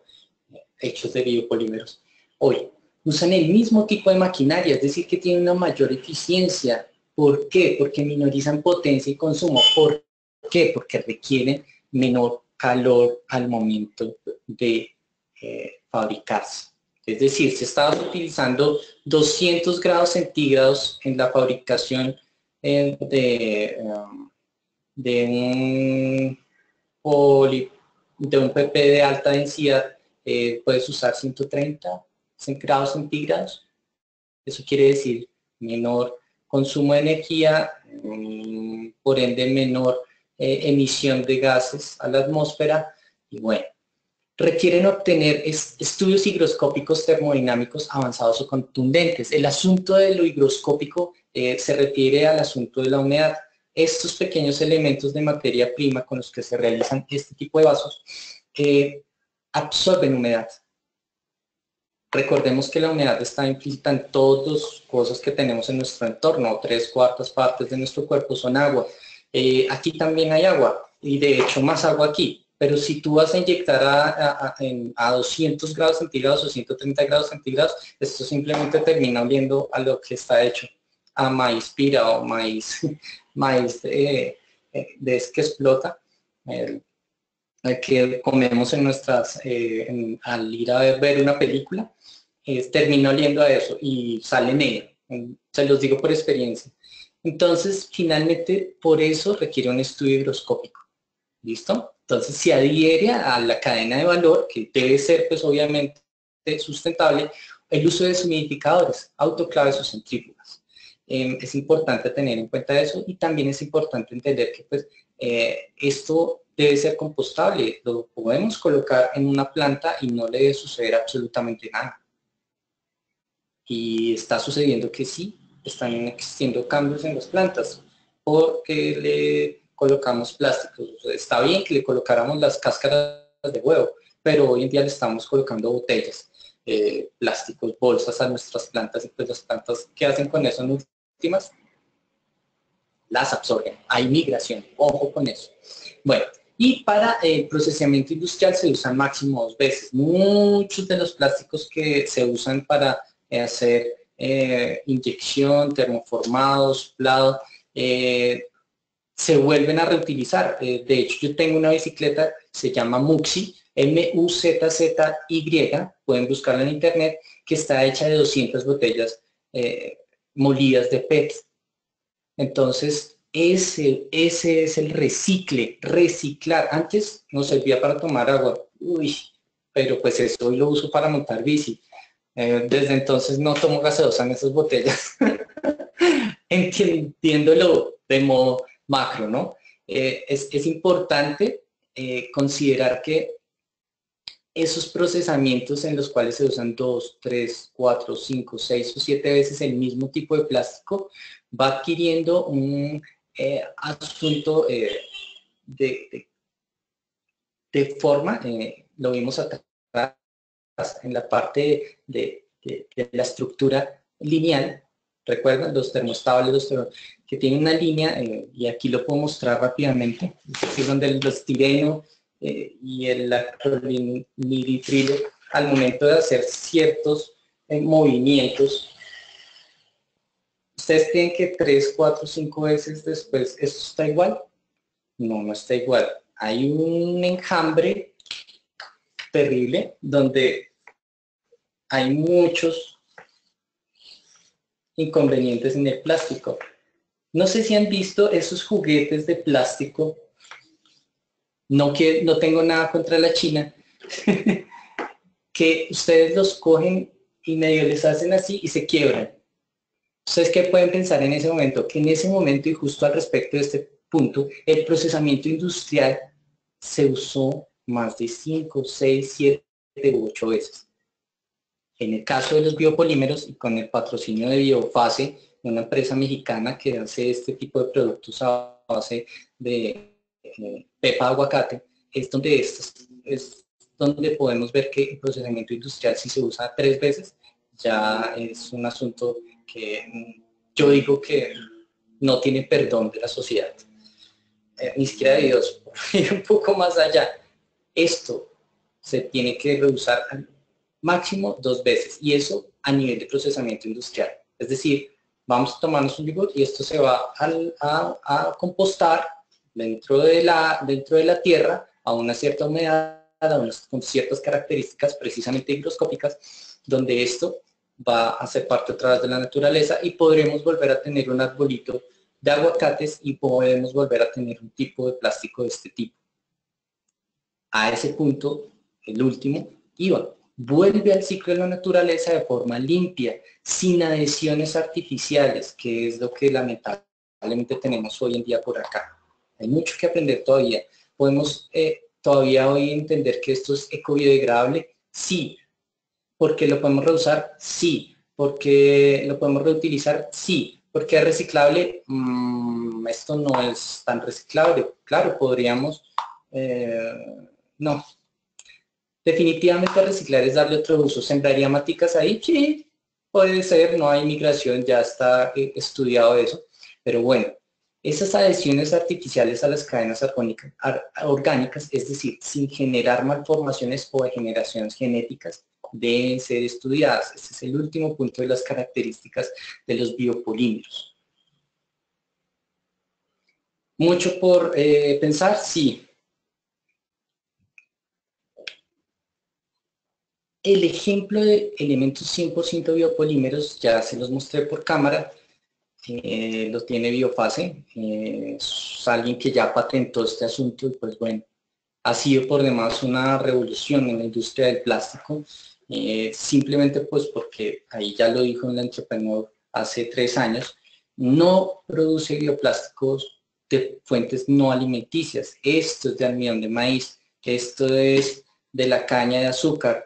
hechos de biopolímeros. Hoy, usan el mismo tipo de maquinaria, es decir, que tienen una mayor eficiencia. ¿Por qué? Porque minorizan potencia y consumo. ¿Por qué? Porque requieren menor calor al momento de fabricarse. Es decir, si estabas utilizando 200 grados centígrados en la fabricación de un PP de alta densidad, puedes usar 130 grados centígrados. Eso quiere decir menor consumo de energía, por ende menor emisión de gases a la atmósfera. Y bueno, requieren obtener estudios higroscópicos termodinámicos avanzados o contundentes. El asunto de lo higroscópico se refiere al asunto de la humedad. Estos pequeños elementos de materia prima con los que se realizan este tipo de vasos absorben humedad. Recordemos que la humedad está implícita en todas las cosas que tenemos en nuestro entorno. 3/4 partes de nuestro cuerpo son agua. Aquí también hay agua, y de hecho más agua aquí. Pero si tú vas a inyectar a 200 grados centígrados o 130 grados centígrados, esto simplemente termina oliendo a lo que está hecho, a maíz pira o maíz, maíz de que explota, que comemos en nuestras, al ir a ver una película, termina oliendo a eso y sale negro. Se los digo por experiencia. Entonces, finalmente, por eso requiere un estudio higroscópico. ¿Listo? Entonces, se adhiere a la cadena de valor, que debe ser, pues, obviamente, sustentable, el uso de deshumidificadores, autoclaves o centrífugas. Es importante tener en cuenta eso, y también es importante entender que, pues, esto debe ser compostable. Lo podemos colocar en una planta y no le debe suceder absolutamente nada. Y está sucediendo que sí, están existiendo cambios en las plantas porque le colocamos plásticos. O sea, está bien que le colocáramos las cáscaras de huevo, pero hoy en día le estamos colocando botellas, plásticos, bolsas a nuestras plantas, y pues las plantas, ¿qué hacen con eso en últimas? Las absorben. Hay migración, ojo con eso. Bueno, y para el procesamiento industrial se usan máximo 2 veces. Muchos de los plásticos que se usan para hacer inyección, termoformado, soplado, se vuelven a reutilizar. De hecho, yo tengo una bicicleta, se llama Muxy, MUZZY, pueden buscarla en internet, que está hecha de 200 botellas molidas de PET. Entonces, ese es el reciclar. Antes nos servía para tomar agua, pero pues eso hoy lo uso para montar bici. Desde entonces no tomo gaseosa en esas botellas, entiéndolo de modo macro, ¿no? Es importante considerar que esos procesamientos en los cuales se usan 2, 3, 4, 5, 6 o 7 veces el mismo tipo de plástico, va adquiriendo un asunto de de forma, lo vimos atrás en la parte de la estructura lineal. ¿Recuerdan? Los termostables, que tienen una línea, y aquí lo puedo mostrar rápidamente, es donde el estireno y el acrylonitrilo, al momento de hacer ciertos movimientos, ¿ustedes creen que 3, 4, 5 veces después esto está igual? No, no está igual. Hay un enjambre terrible donde hay muchos inconvenientes en el plástico. No sé si han visto esos juguetes de plástico. No tengo nada contra la China. Que ustedes los cogen y medio les hacen así y se quiebran. ¿Ustedes qué pueden pensar en ese momento? Que en ese momento, y justo al respecto de este punto, el procesamiento industrial se usó más de 5, 6, 7 u 8 veces. En el caso de los biopolímeros, y con el patrocinio de Biofase, una empresa mexicana que hace este tipo de productos a base de pepa de aguacate, es donde podemos ver que el procesamiento industrial, si se usa 3 veces, ya es un asunto que yo digo que no tiene perdón de la sociedad, ni siquiera de Dios, por ir un poco más allá. Esto se tiene que reusar al máximo 2 veces, y eso a nivel de procesamiento industrial. Es decir, vamos a tomarnos un yogur y esto se va a compostar dentro de la tierra a una cierta humedad, con ciertas características precisamente higroscópicas, donde esto va a ser parte otra vez de la naturaleza y podremos volver a tener un arbolito de aguacates y podemos volver a tener un tipo de plástico de este tipo. A ese punto, el último, iba. Vuelve al ciclo de la naturaleza de forma limpia, sin adhesiones artificiales, que es lo que lamentablemente tenemos hoy en día por acá. Hay mucho que aprender todavía. Podemos todavía hoy entender que esto es ecobiodegradable, sí. ¿Porque lo podemos reusar? Sí. ¿Porque lo podemos reutilizar? Sí. ¿Porque es reciclable? Esto no es tan reciclable. Claro, podríamos... no. Definitivamente reciclar es darle otro uso. ¿Sembraría maticas ahí? Sí, puede ser, no hay migración, ya está estudiado eso. Pero bueno, esas adhesiones artificiales a las cadenas orgánicas, es decir, sin generar malformaciones o degeneraciones genéticas, deben ser estudiadas. Este es el último punto de las características de los biopolímeros. ¿Mucho por pensar? Sí. El ejemplo de elementos 100% biopolímeros ya se los mostré por cámara, lo tiene Biofase, es alguien que ya patentó este asunto y pues bueno, ha sido por demás una revolución en la industria del plástico, simplemente pues porque ahí ya lo dijo el entrepreneur hace 3 años, no produce bioplásticos de fuentes no alimenticias. Esto es de almidón de maíz, esto es de la caña de azúcar,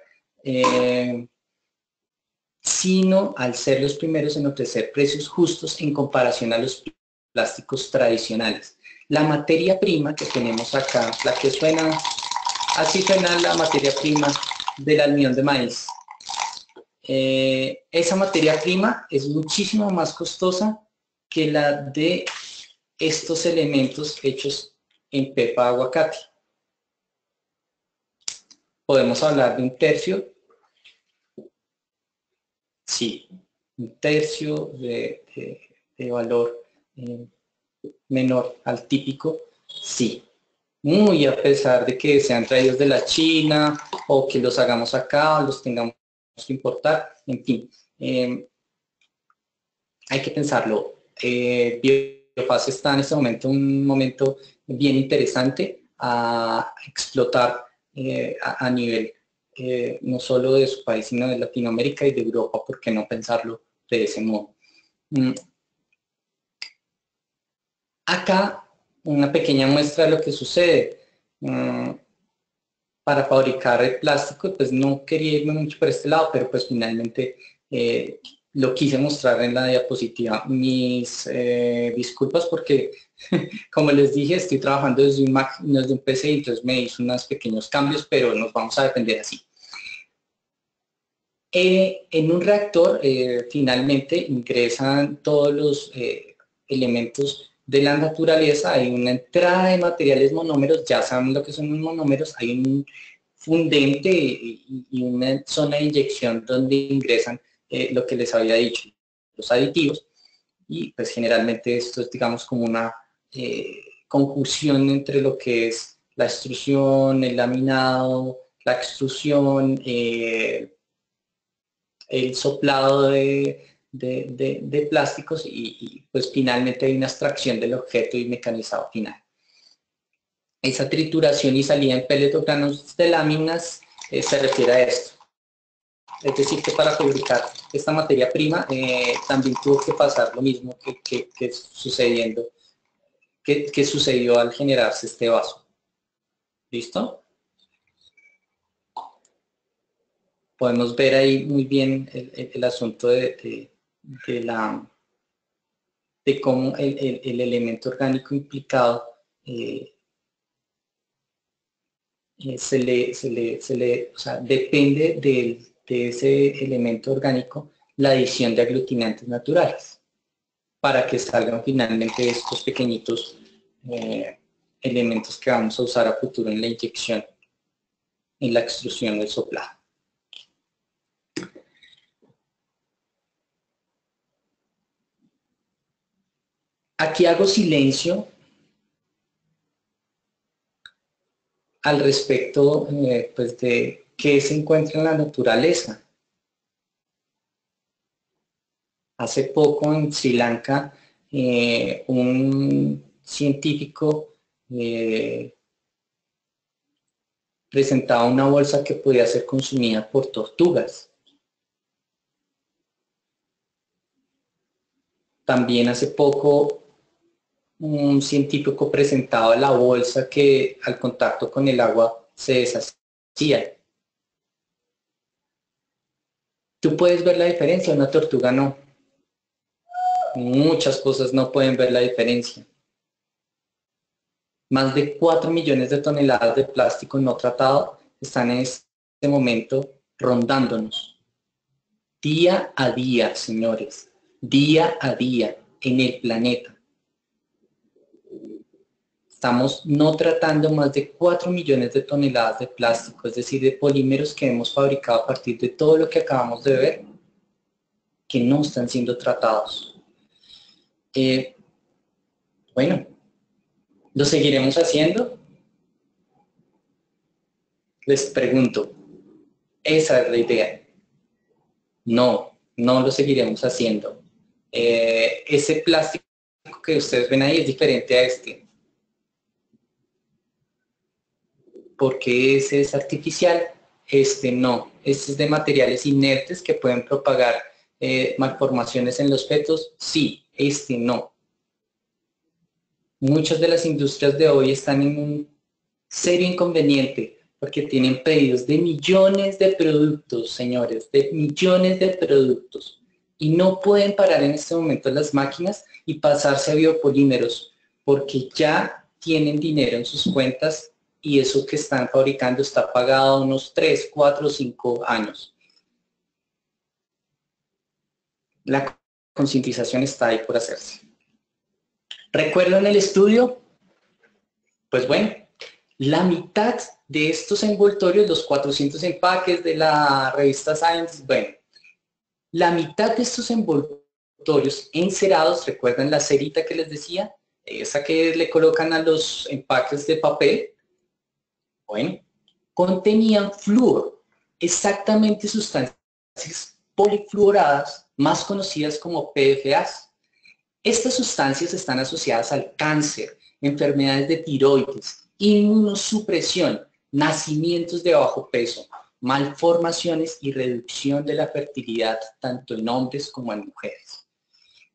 sino al ser los primeros en ofrecer precios justos en comparación a los plásticos tradicionales. La materia prima que tenemos acá, la que suena, así suena la materia prima del almidón de maíz. Esa materia prima es muchísimo más costosa que la de estos elementos hechos en pepa de aguacate. Podemos hablar de un tercio. Sí, un tercio de valor menor al típico, sí. Muy a pesar de que sean traídos de la China o que los hagamos acá o los tengamos que importar, en fin. Hay que pensarlo. Biofase está en este momento un momento bien interesante a explotar a nivel no solo de su país, sino de Latinoamérica y de Europa, ¿por qué no pensarlo de ese modo? Acá una pequeña muestra de lo que sucede. Para fabricar el plástico, pues no quería irme mucho por este lado, pero pues finalmente lo quise mostrar en la diapositiva. Mis disculpas porque, como les dije, estoy trabajando desde un Mac, no desde un PC, entonces me hizo unos pequeños cambios, pero nos vamos a defender así. En un reactor, finalmente, ingresan todos los elementos de la naturaleza. Hay una entrada de materiales monómeros, ya saben lo que son los monómeros, hay un fundente y una zona de inyección donde ingresan lo que les había dicho, los aditivos, y pues generalmente esto es, digamos, como una conjunción entre lo que es la extrusión, el laminado, la extrusión, el soplado de plásticos y pues finalmente hay una extracción del objeto y mecanizado final. Esa trituración y salida en pellet o granos de láminas se refiere a esto. Es decir, que para fabricar esta materia prima también tuvo que pasar lo mismo que sucedió al generarse este vaso. ¿Listo? Podemos ver ahí muy bien el asunto de cómo el elemento orgánico implicado o sea, depende de ese elemento orgánico la adición de aglutinantes naturales para que salgan finalmente estos pequeñitos elementos que vamos a usar a futuro en la inyección, en la extrusión del soplado. Aquí hago silencio al respecto pues de qué se encuentra en la naturaleza. Hace poco en Sri Lanka un científico presentaba una bolsa que podía ser consumida por tortugas. También hace poco un científico presentaba la bolsa que al contacto con el agua se deshacía. ¿Tú puedes ver la diferencia? Una tortuga no. Muchas cosas no pueden ver la diferencia. Más de 4 millones de toneladas de plástico no tratado están en este momento rondándonos. Día a día, señores. Día a día en el planeta. Estamos no tratando más de 4 millones de toneladas de plástico, es decir, de polímeros que hemos fabricado a partir de todo lo que acabamos de ver, que no están siendo tratados. Bueno, ¿lo seguiremos haciendo? Les pregunto, esa es la idea. No, no lo seguiremos haciendo. Ese plástico que ustedes ven ahí es diferente a este. Porque ese es artificial, este no. Este es de materiales inertes que pueden propagar malformaciones en los fetos. Sí, este no. Muchas de las industrias de hoy están en un serio inconveniente porque tienen pedidos de millones de productos, señores, de millones de productos. Y no pueden parar en este momento las máquinas y pasarse a biopolímeros porque ya tienen dinero en sus cuentas y eso que están fabricando está pagado a unos 3, 4, 5 años. La concientización está ahí por hacerse. ¿Recuerdan el estudio? Pues bueno, la mitad de estos envoltorios, los 400 empaques de la revista Science, bueno, la mitad de estos envoltorios encerados, ¿recuerdan la cerita que les decía? Esa que le colocan a los empaques de papel. Bueno, contenían flúor, exactamente sustancias polifluoradas, más conocidas como PFAs. Estas sustancias están asociadas al cáncer, enfermedades de tiroides, inmunosupresión, nacimientos de bajo peso, malformaciones y reducción de la fertilidad tanto en hombres como en mujeres.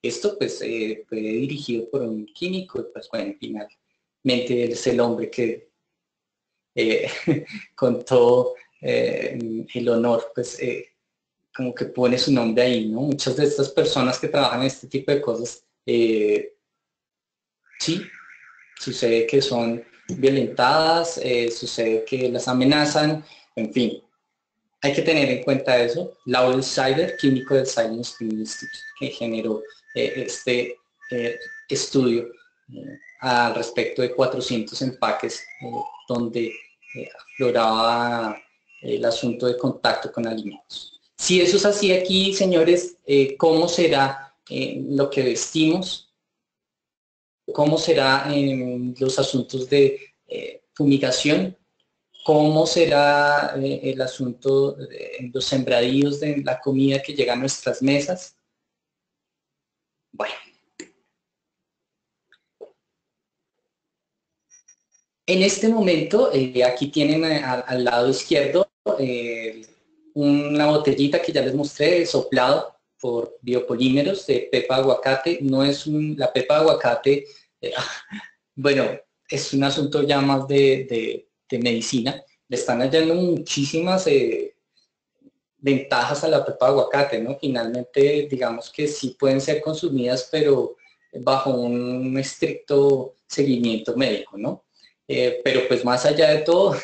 Esto pues fue dirigido por un químico y pues bueno, finalmente es el hombre que con todo el honor pues como que pone su nombre ahí, ¿no? Muchas de estas personas que trabajan en este tipo de cosas, sí, sucede que son violentadas, sucede que las amenazan, en fin. Hay que tener en cuenta eso. Laurel Scheider, químico del Silent Spring Institute, que generó este estudio al respecto de 400 empaques donde afloraba el asunto de contacto con alimentos. Si eso es así aquí, señores, ¿cómo será lo que vestimos? ¿Cómo será en los asuntos de fumigación? ¿Cómo será el asunto de los sembradíos de la comida que llega a nuestras mesas? Bueno, en este momento, aquí tienen al lado izquierdo una botellita que ya les mostré, soplado por biopolímeros de pepa de aguacate. No es la pepa de aguacate, bueno, es un asunto ya más de medicina. Le están hallando muchísimas ventajas a la pepa de aguacate, ¿no? Finalmente, digamos que sí pueden ser consumidas, pero bajo un estricto seguimiento médico, ¿no? Pero pues más allá de todo,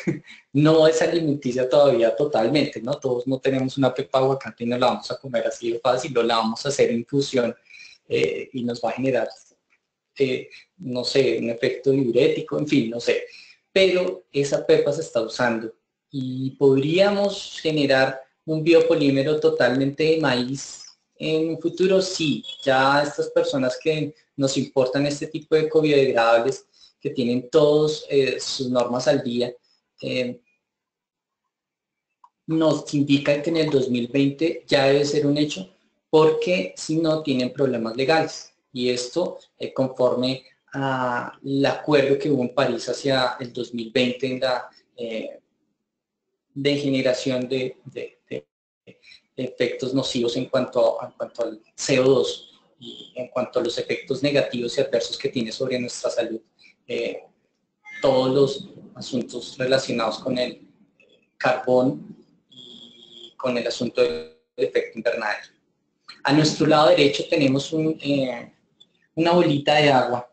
no es alimenticia todavía totalmente, ¿no? Todos no tenemos una pepa de aguacate y no la vamos a comer así de fácil, o la vamos a hacer infusión y nos va a generar, no sé, un efecto diurético, en fin, no sé. Pero esa pepa se está usando y podríamos generar un biopolímero totalmente de maíz en un futuro. Sí, ya estas personas que nos importan este tipo de biodegradables, que tienen todos sus normas al día, nos indican que en el 2020 ya debe ser un hecho, porque si no tienen problemas legales. Y esto conforme al acuerdo que hubo en París hacia el 2020 en la de generación de efectos nocivos en cuanto al CO2 y en cuanto a los efectos negativos y adversos que tiene sobre nuestra salud. Todos los asuntos relacionados con el carbón y con el asunto del efecto invernadero. A nuestro lado derecho tenemos una bolita de agua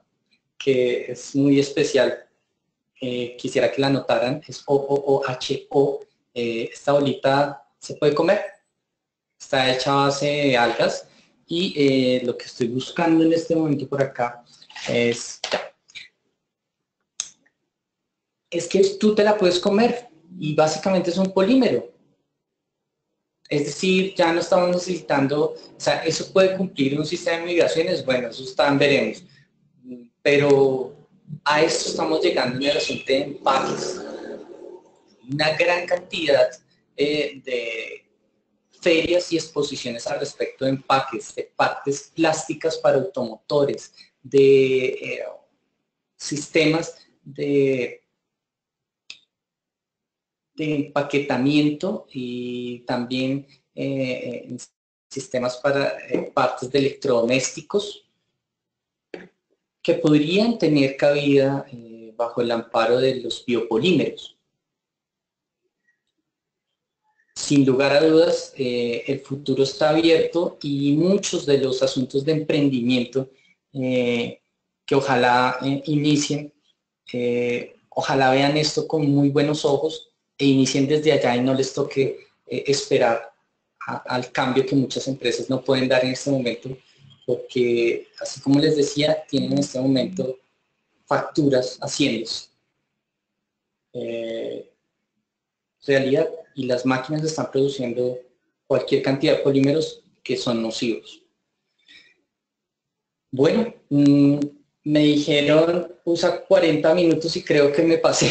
que es muy especial. Quisiera que la notaran, es OOOHO. Esta bolita se puede comer, está hecha a base de algas y lo que estoy buscando en este momento por acá es que tú te la puedes comer y básicamente es un polímero. Es decir, ya no estamos necesitando, o sea, eso puede cumplir un sistema de migraciones, bueno, eso está, veremos. Pero a esto estamos llegando en el asunto de empaques. Una gran cantidad de ferias y exposiciones al respecto de empaques, de partes plásticas para automotores, de sistemas de empaquetamiento y también sistemas para partes de electrodomésticos que podrían tener cabida bajo el amparo de los biopolímeros. Sin lugar a dudas, el futuro está abierto y muchos de los asuntos de emprendimiento que ojalá inicien, ojalá vean esto con muy buenos ojos e inicien desde allá y no les toque esperar al cambio que muchas empresas no pueden dar en este momento, porque así como les decía, tienen en este momento facturas haciéndose. Realidad, y las máquinas están produciendo cualquier cantidad de polímeros que son nocivos. Bueno, me dijeron usa 40 minutos y creo que me pasé.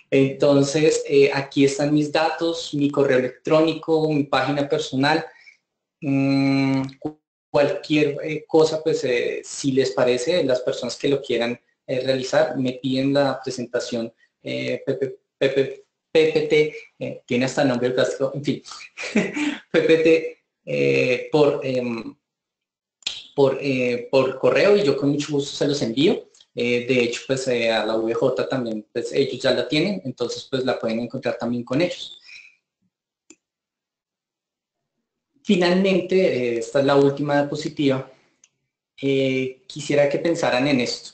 Entonces, aquí están mis datos, mi correo electrónico, mi página personal. Cualquier cosa, pues si les parece, las personas que lo quieran realizar, me piden la presentación PPT, tiene hasta nombre plástico, en fin, PPT por correo y yo con mucho gusto se los envío. De hecho, pues a la VJ también, pues ellos ya la tienen, entonces pues la pueden encontrar también con ellos. Finalmente, esta es la última diapositiva, quisiera que pensaran en esto.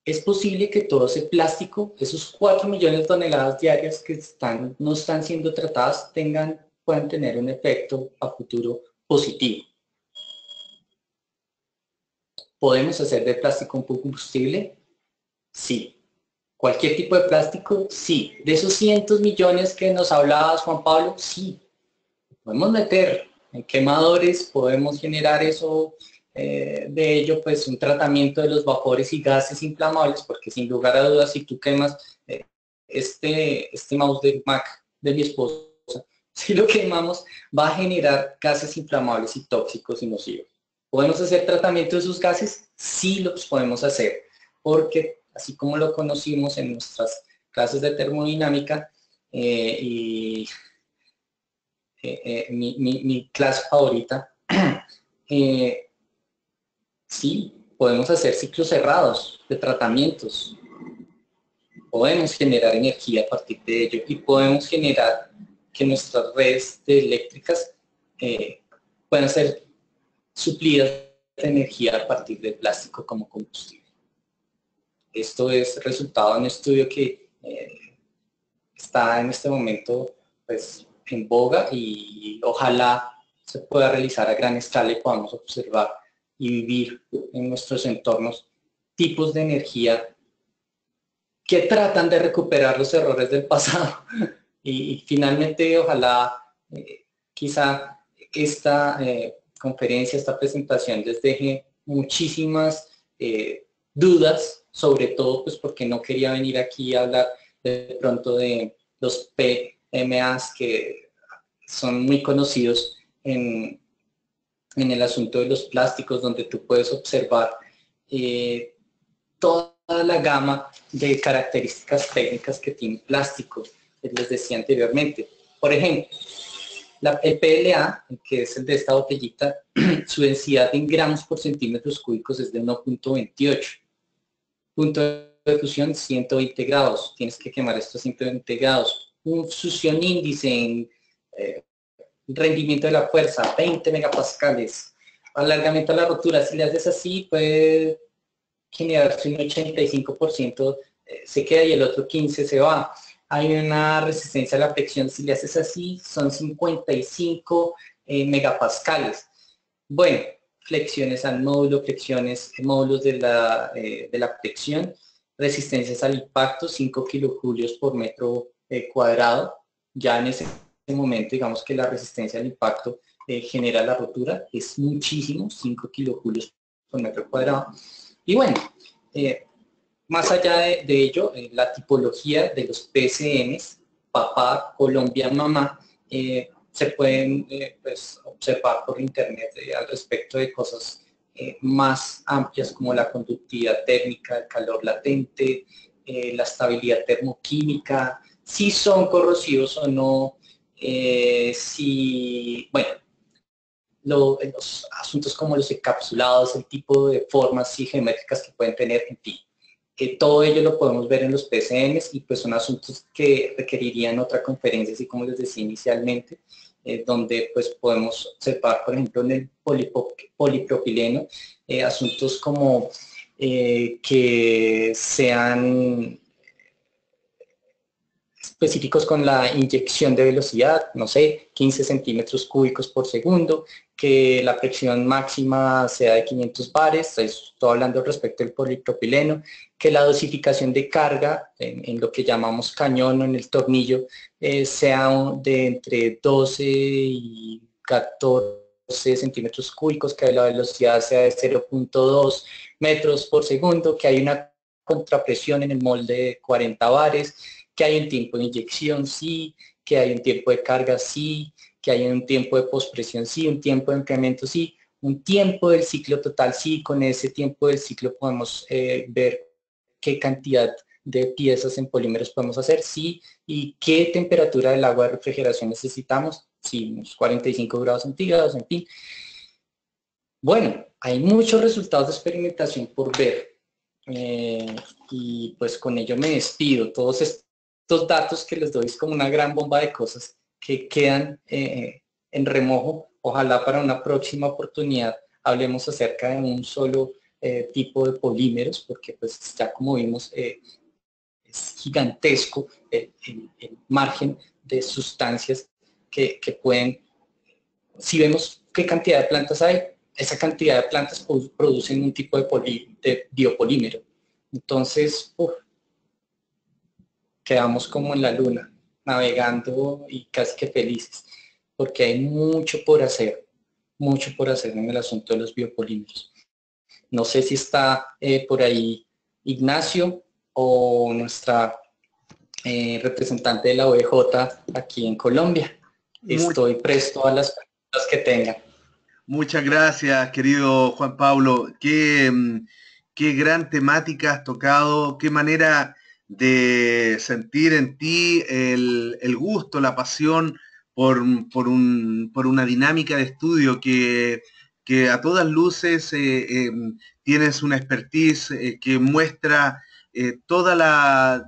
Es posible que todo ese plástico, esos 4 millones de toneladas diarias que no están siendo tratadas, puedan tener un efecto a futuro positivo. ¿Podemos hacer de plástico un combustible? Sí. ¿Cualquier tipo de plástico? Sí. ¿De esos cientos millones que nos hablabas, Juan Pablo? Sí. Podemos meter en quemadores, podemos generar eso, de ello, pues un tratamiento de los vapores y gases inflamables, porque sin lugar a dudas, si tú quemas este mouse del Mac de mi esposa, si lo quemamos, va a generar gases inflamables y tóxicos y nocivos. ¿Podemos hacer tratamiento de esos gases? Sí los podemos hacer, porque así como lo conocimos en nuestras clases de termodinámica mi clase favorita, sí, podemos hacer ciclos cerrados de tratamientos, podemos generar energía a partir de ello y podemos generar que nuestras redes eléctricas puedan ser suplidas de energía a partir del plástico como combustible. Esto es resultado de un estudio que está en este momento pues, en boga y ojalá se pueda realizar a gran escala y podamos observar y vivir en nuestros entornos tipos de energía que tratan de recuperar los errores del pasado. Y finalmente, ojalá, quizá esta conferencia, esta presentación les deje muchísimas dudas, sobre todo pues porque no quería venir aquí a hablar de pronto de los PMAs que son muy conocidos en el asunto de los plásticos, donde tú puedes observar toda la gama de características técnicas que tiene plástico, que les decía anteriormente. Por ejemplo, el PLA, que es el de esta botellita, su densidad en gramos por centímetros cúbicos es de 1.28. Punto de fusión 120 grados. Tienes que quemar esto a 120 grados. Un fusión índice en rendimiento de la fuerza, 20 megapascales. Alargamiento a la rotura, si le haces así, puede generarse un 85% se queda y el otro 15% se va. Hay una resistencia a la fricción, si le haces así, son 55 megapascales. Bueno, flexiones al módulo, módulos de la flexión, resistencias al impacto, 5 kilojulios por metro cuadrado. Ya en ese momento, digamos que la resistencia al impacto genera la rotura, es muchísimo, 5 kilojulios por metro cuadrado. Y bueno, más allá de ello, la tipología de los PCMs, papá, Colombia, mamá, se pueden pues, observar por internet al respecto de cosas más amplias como la conductividad térmica, el calor latente, la estabilidad termoquímica, si son corrosivos o no, si, bueno, los asuntos como los encapsulados, el tipo de formas y geométricas que pueden tener, en fin. Todo ello lo podemos ver en los PCMs y pues son asuntos que requerirían otra conferencia, así como les decía inicialmente, donde pues podemos observar, por ejemplo, en el polipropileno, asuntos como que sean específicos con la inyección de velocidad, no sé, 15 centímetros cúbicos por segundo, que la presión máxima sea de 500 bares, estoy hablando respecto del polipropileno, que la dosificación de carga en lo que llamamos cañón o en el tornillo sea de entre 12 y 14 centímetros cúbicos, que la velocidad sea de 0.2 metros por segundo, que hay una contrapresión en el molde de 40 bares, que hay un tiempo de inyección, sí, que hay un tiempo de carga, sí, que hay un tiempo de pospresión, sí, un tiempo de incremento, sí, un tiempo del ciclo total, sí, con ese tiempo del ciclo podemos ver qué cantidad de piezas en polímeros podemos hacer, sí, y qué temperatura del agua de refrigeración necesitamos, sí, unos 45 grados centígrados, en fin. Bueno, hay muchos resultados de experimentación por ver. Y pues con ello me despido. Todos estos datos que les doy es como una gran bomba de cosas que quedan en remojo. Ojalá para una próxima oportunidad hablemos acerca de un solo tipo de polímeros, porque pues ya como vimos es gigantesco el margen de sustancias que pueden, si vemos qué cantidad de plantas hay, esa cantidad de plantas producen un tipo de biopolímero. Entonces, quedamos como en la luna, navegando y casi que felices, porque hay mucho por hacer en el asunto de los biopolímeros. No sé si está por ahí Ignacio o nuestra representante de la OEJ aquí en Colombia. Estoy presto a las preguntas que tengan.
Muchas gracias, querido Juan Pablo. Qué gran temática has tocado, qué manera de sentir en ti el gusto, la pasión por una dinámica de estudio que a todas luces tienes una expertise que muestra toda la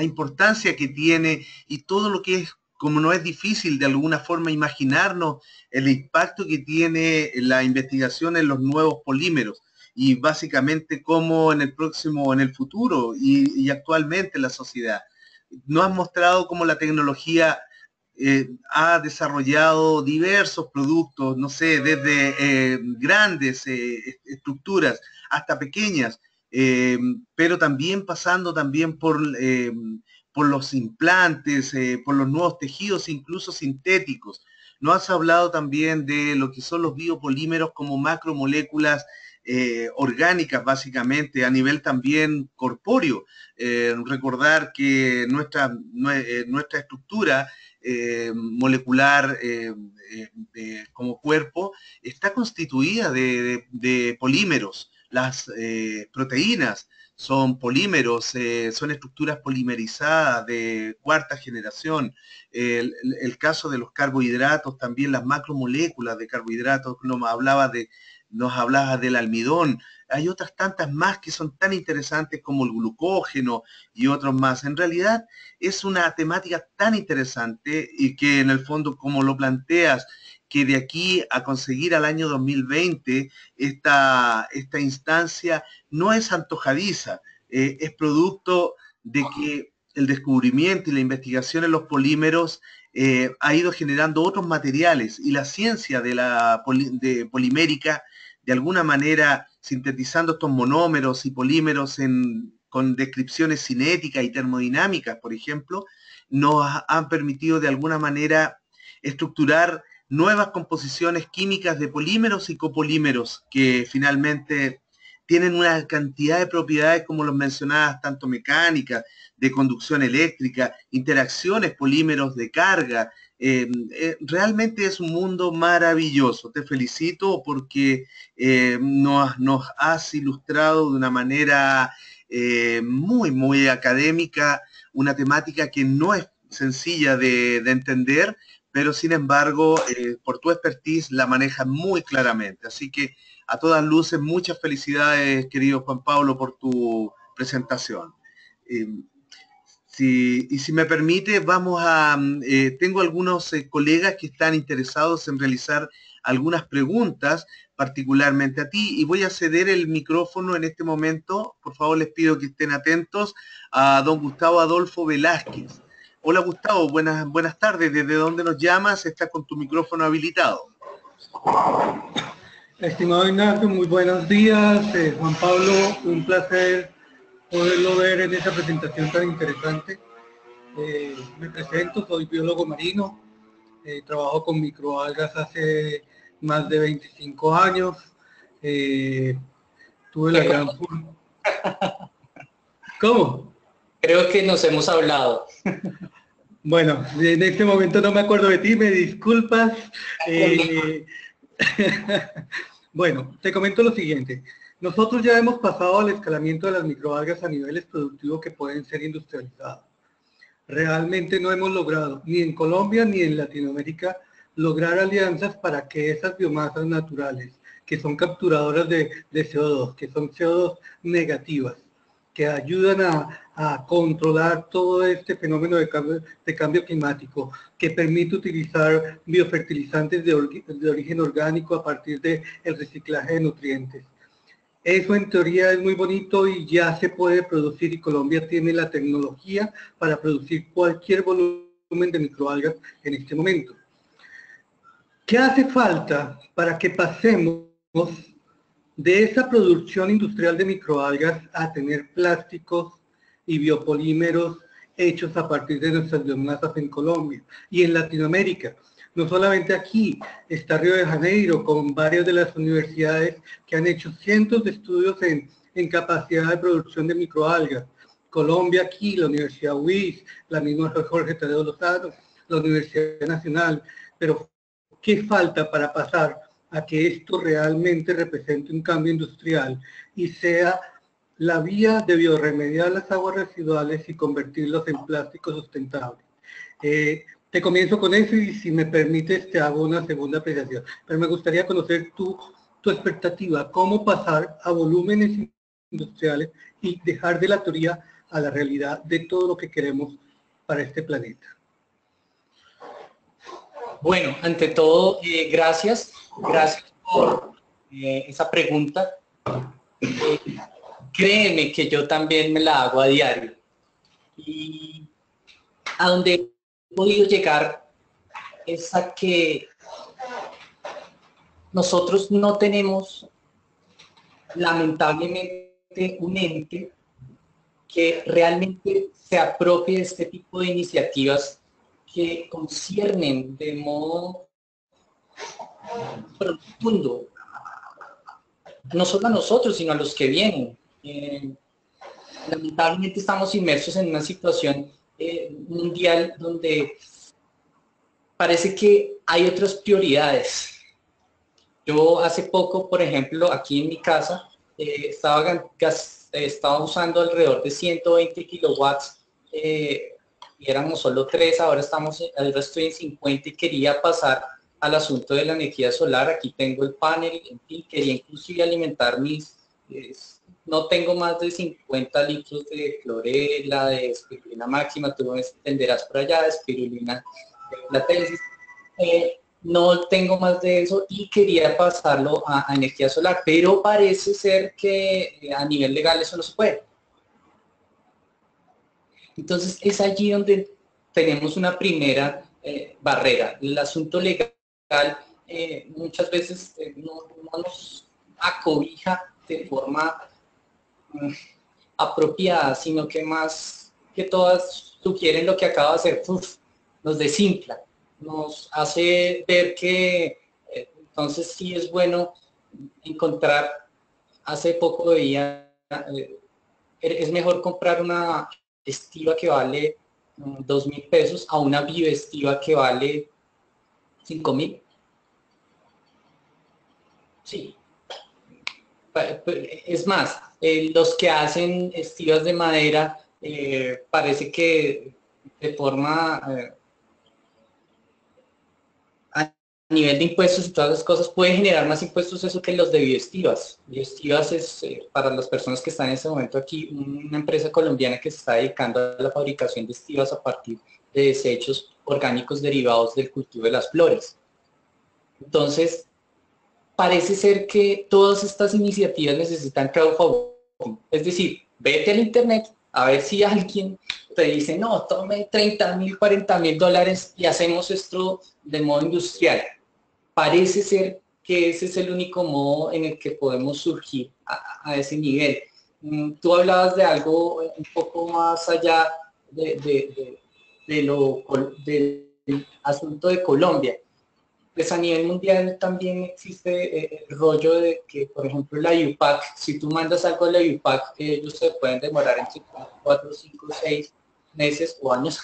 importancia que tiene y todo lo que es, como no es difícil de alguna forma imaginarnos el impacto que tiene la investigación en los nuevos polímeros y básicamente cómo en el futuro y actualmente en la sociedad. Nos han mostrado cómo la tecnología ha desarrollado diversos productos, no sé, desde grandes estructuras hasta pequeñas, pero también pasando también por los implantes, por los nuevos tejidos, incluso sintéticos. Nos has hablado también de lo que son los biopolímeros como macromoléculas orgánicas, básicamente, a nivel también corpóreo. Recordar que nuestra estructura molecular como cuerpo está constituida de polímeros. Las proteínas son polímeros, son estructuras polimerizadas de cuarta generación. El caso de los carbohidratos, también las macromoléculas de carbohidratos, nos hablaba del almidón. Hay otras tantas más que son tan interesantes como el glucógeno y otros más. En realidad es una temática tan interesante y que en el fondo, como lo planteas, que de aquí a conseguir al año 2020 esta instancia no es antojadiza, es producto de que el descubrimiento y la investigación en los polímeros ha ido generando otros materiales y la ciencia de polimérica, de alguna manera sintetizando estos monómeros y polímeros con descripciones cinéticas y termodinámicas, por ejemplo, nos han permitido de alguna manera estructurar nuevas composiciones químicas de polímeros y copolímeros que finalmente tienen una cantidad de propiedades, como los mencionabas, tanto mecánicas, de conducción eléctrica, interacciones polímeros de carga. Realmente es un mundo maravilloso. Te felicito porque nos has ilustrado de una manera muy académica una temática que no es sencilla de entender, pero sin embargo, por tu expertise la manejas muy claramente. Así que a todas luces, muchas felicidades, querido Juan Pablo, por tu presentación. Si me permite, tengo algunos colegas que están interesados en realizar algunas preguntas, particularmente a ti, y voy a ceder el micrófono en este momento. Por favor, les pido que estén atentos a don Gustavo Adolfo Velázquez. Hola Gustavo, buenas tardes. ¿Desde dónde nos llamas? Estás con tu micrófono habilitado.
Estimado Ignacio, muy buenos días. Juan Pablo, un placer poderlo ver en esta presentación tan interesante. Me presento, soy biólogo marino, trabajo con microalgas hace más de 25 años. Tuve la gran... ¿Cómo?
Creo que nos hemos hablado.
Bueno, en este momento no me acuerdo de ti, me disculpas. Bueno, te comento lo siguiente. Nosotros ya hemos pasado al escalamiento de las microalgas a niveles productivos que pueden ser industrializados. Realmente no hemos logrado, ni en Colombia ni en Latinoamérica, lograr alianzas para que esas biomasas naturales, que son capturadoras de CO2, que son CO2 negativas, que ayudan a controlar todo este fenómeno de cambio climático, que permite utilizar biofertilizantes de origen orgánico a partir del reciclaje de nutrientes. Eso en teoría es muy bonito y ya se puede producir, y Colombia tiene la tecnología para producir cualquier volumen de microalgas en este momento. ¿Qué hace falta para que pasemos de esa producción industrial de microalgas a tener plásticos y biopolímeros hechos a partir de nuestras biomasas en Colombia y en Latinoamérica? No solamente aquí, está Río de Janeiro con varias de las universidades que han hecho cientos de estudios en capacidad de producción de microalgas. Colombia aquí, la Universidad UIS, la misma Jorge Tadeo Lozano, la Universidad Nacional. Pero ¿qué falta para pasar a que esto realmente represente un cambio industrial y sea la vía de biorremediar las aguas residuales y convertirlos en plástico sustentable? Te comienzo con eso y si me permites te hago una segunda apreciación. Pero me gustaría conocer tu expectativa, cómo pasar a volúmenes industriales y dejar de la teoría a la realidad de todo lo que queremos para este planeta.
Bueno, ante todo, gracias por esa pregunta. Créeme que yo también me la hago a diario. Y a donde he podido llegar es a que nosotros no tenemos, lamentablemente, un ente que realmente se apropie de este tipo de iniciativas que conciernen de modo profundo, no solo a nosotros, sino a los que vienen. Lamentablemente estamos inmersos en una situación mundial donde parece que hay otras prioridades. Yo hace poco, por ejemplo, aquí en mi casa, estaba usando alrededor de 120 kilowatts y éramos solo 3, ahora ahora estoy en 50 y quería pasar al asunto de la energía solar. Aquí tengo el panel, en fin, quería inclusive alimentar no tengo más de 50 litros de clorela, de espirulina máxima, tú me entenderás por allá, de espirulina la tesis. No tengo más de eso y quería pasarlo a energía solar, pero parece ser que a nivel legal eso no se puede. Entonces es allí donde tenemos una primera barrera. El asunto legal muchas veces no nos acobija de forma apropiada, sino que más que todas sugieren lo que acaba de hacer, nos desinfla, nos hace ver que entonces sí es bueno encontrar. Hace poco veía, es mejor comprar una estiva que vale 2.000 pesos a una bioestiva que vale 5.000. Sí. Es más, los que hacen estivas de madera, parece que de forma a nivel de impuestos y todas las cosas puede generar más impuestos eso que los de bioestivas. Bioestivas es, para las personas que están en este momento aquí, una empresa colombiana que se está dedicando a la fabricación de estivas a partir de desechos orgánicos derivados del cultivo de las flores. Entonces, parece ser que todas estas iniciativas necesitan crowdfunding. Es decir, vete al internet a ver si alguien te dice, no, tome 30.000, 40.000 dólares y hacemos esto de modo industrial. Parece ser que ese es el único modo en el que podemos surgir a ese nivel. Tú hablabas de algo un poco más allá del asunto de Colombia. Pues a nivel mundial también existe el rollo de que, por ejemplo, la UPAC, si tú mandas algo a la UPAC, ellos se pueden demorar entre 4, 5, 6 meses o años,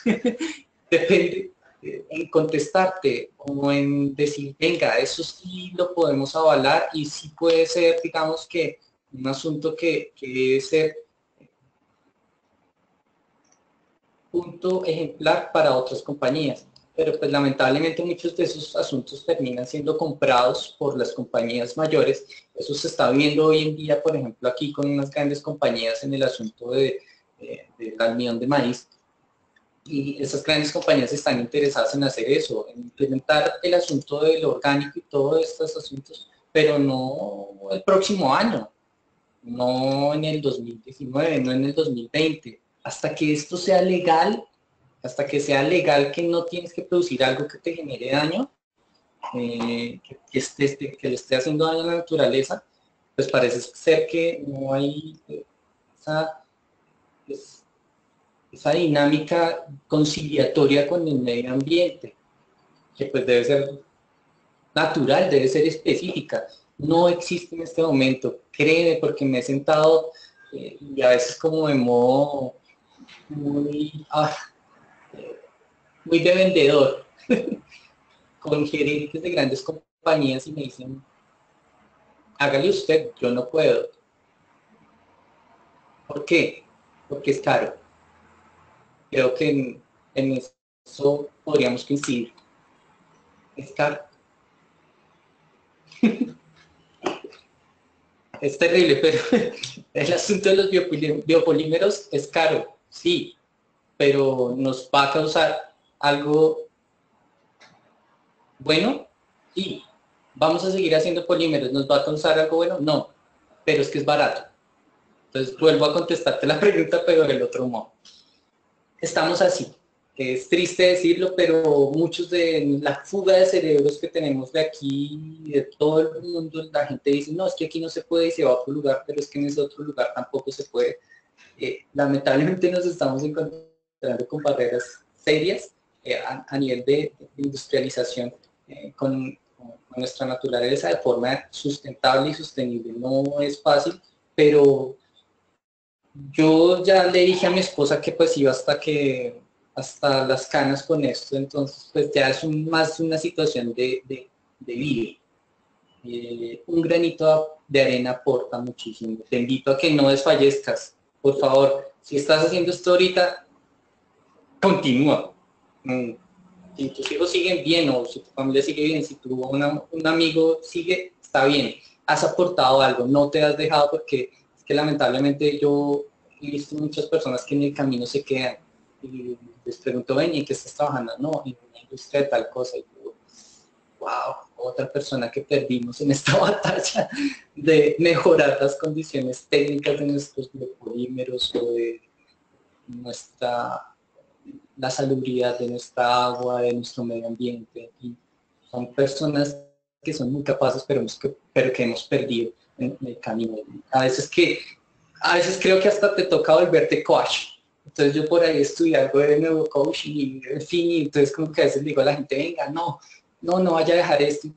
depende, en contestarte o en decir, venga, eso sí lo podemos avalar y sí puede ser, digamos que, un asunto que debe ser punto ejemplar para otras compañías. Pero pues lamentablemente muchos de esos asuntos terminan siendo comprados por las compañías mayores. Eso se está viendo hoy en día, por ejemplo, aquí con unas grandes compañías en el asunto de del almidón de maíz. Y esas grandes compañías están interesadas en hacer eso, en implementar el asunto del orgánico y todos estos asuntos, pero no el próximo año, no en el 2019, no en el 2020. Hasta que esto sea legal, hasta que sea legal que no tienes que producir algo que te genere daño, que le esté haciendo daño a la naturaleza, pues parece ser que no hay esa, esa dinámica conciliatoria con el medio ambiente, que pues debe ser natural, debe ser específica. No existe en este momento, créeme, porque me he sentado y a veces como de modo muy, muy de vendedor con gerentes de grandes compañías y me dicen, hágale usted, yo no puedo. ¿Por qué? Porque es caro. Creo que en eso podríamos coincidir. Es caro. Es terrible, pero el asunto de los biopolímeros es caro, sí, pero nos va a causar algo bueno, sí. Vamos a seguir haciendo polímeros, ¿nos va a causar algo bueno? No, pero es que es barato. Entonces vuelvo a contestarte la pregunta, pero del otro modo. Estamos así. Es triste decirlo, pero muchos de la fuga de cerebros que tenemos de aquí, de todo el mundo, la gente dice, no, es que aquí no se puede y se va a otro lugar, pero es que en ese otro lugar tampoco se puede. Lamentablemente nos estamos encontrando con barreras serias a nivel de industrialización con nuestra naturaleza de forma sustentable y sostenible. No es fácil, pero yo ya le dije a mi esposa que pues iba hasta las canas con esto, entonces pues ya es más una situación de vida. Un granito de arena aporta muchísimo. Te invito a que no desfallezcas. Por favor, si estás haciendo esto ahorita, continúa. Si tus hijos siguen bien o si tu familia sigue bien, si un amigo sigue, está bien. Has aportado algo, no te has dejado porque es que lamentablemente yo he visto muchas personas que en el camino se quedan y les pregunto, ven, ¿y en qué estás trabajando? No, en una industria de tal cosa. Y yo, wow, otra persona que perdimos en esta batalla de mejorar las condiciones técnicas de nuestros biopolímeros o de la salubridad de nuestra agua, de nuestro medio ambiente. Y son personas que son muy capaces, pero que hemos perdido en el camino. A veces creo que hasta te toca volverte coach. Entonces yo por ahí estudié algo de neurocoaching y en fin, y entonces como que a veces digo a la gente, venga, no vaya a dejar esto y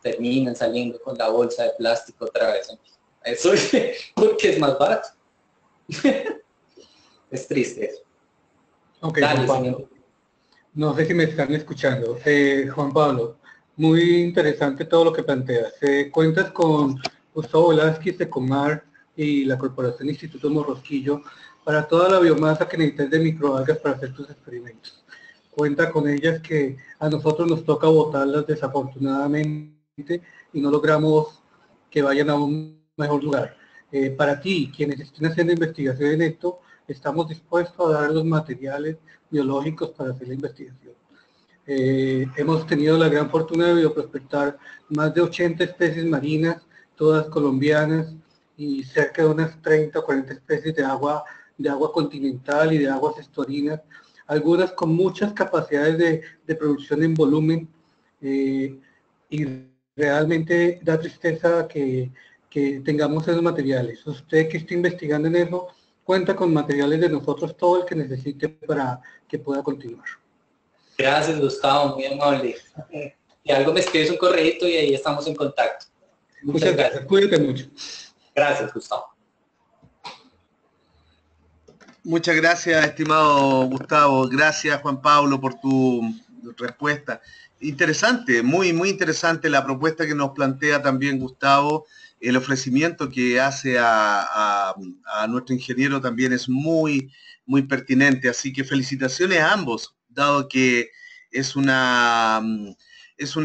terminan saliendo con la bolsa de plástico otra vez. Eso es porque es más barato. Es triste eso.
Ok,
Dale,
Juan Pablo. No sé si me están escuchando. Juan Pablo, muy interesante todo lo que planteas. Cuentas con Gustavo Velázquez de Comar y la Corporación Instituto Morrosquillo para toda la biomasa que necesitas de microalgas para hacer tus experimentos. Cuenta con ellas que a nosotros nos toca botarlas desafortunadamente y no logramos que vayan a un mejor lugar. Para ti, quienes estén haciendo investigación en esto, estamos dispuestos a dar los materiales biológicos para hacer la investigación. Hemos tenido la gran fortuna de bioprospectar más de 80 especies marinas, todas colombianas, y cerca de unas 30 o 40 especies de agua continental y de aguas estorinas, algunas con muchas capacidades de producción en volumen, y realmente da tristeza que tengamos esos materiales. Usted que está investigando en eso, cuenta con materiales de nosotros, todo el que necesite para que pueda continuar.
Gracias, Gustavo, muy amable. Y algo me escribes un correo y ahí estamos en contacto.
Muchas gracias. Cuídate mucho.
Gracias, Gustavo.
Muchas gracias, estimado Gustavo. Gracias, Juan Pablo, por tu respuesta. Interesante, muy interesante la propuesta que nos plantea también Gustavo. El ofrecimiento que hace a nuestro ingeniero también es muy pertinente. Así que felicitaciones a ambos, dado que es una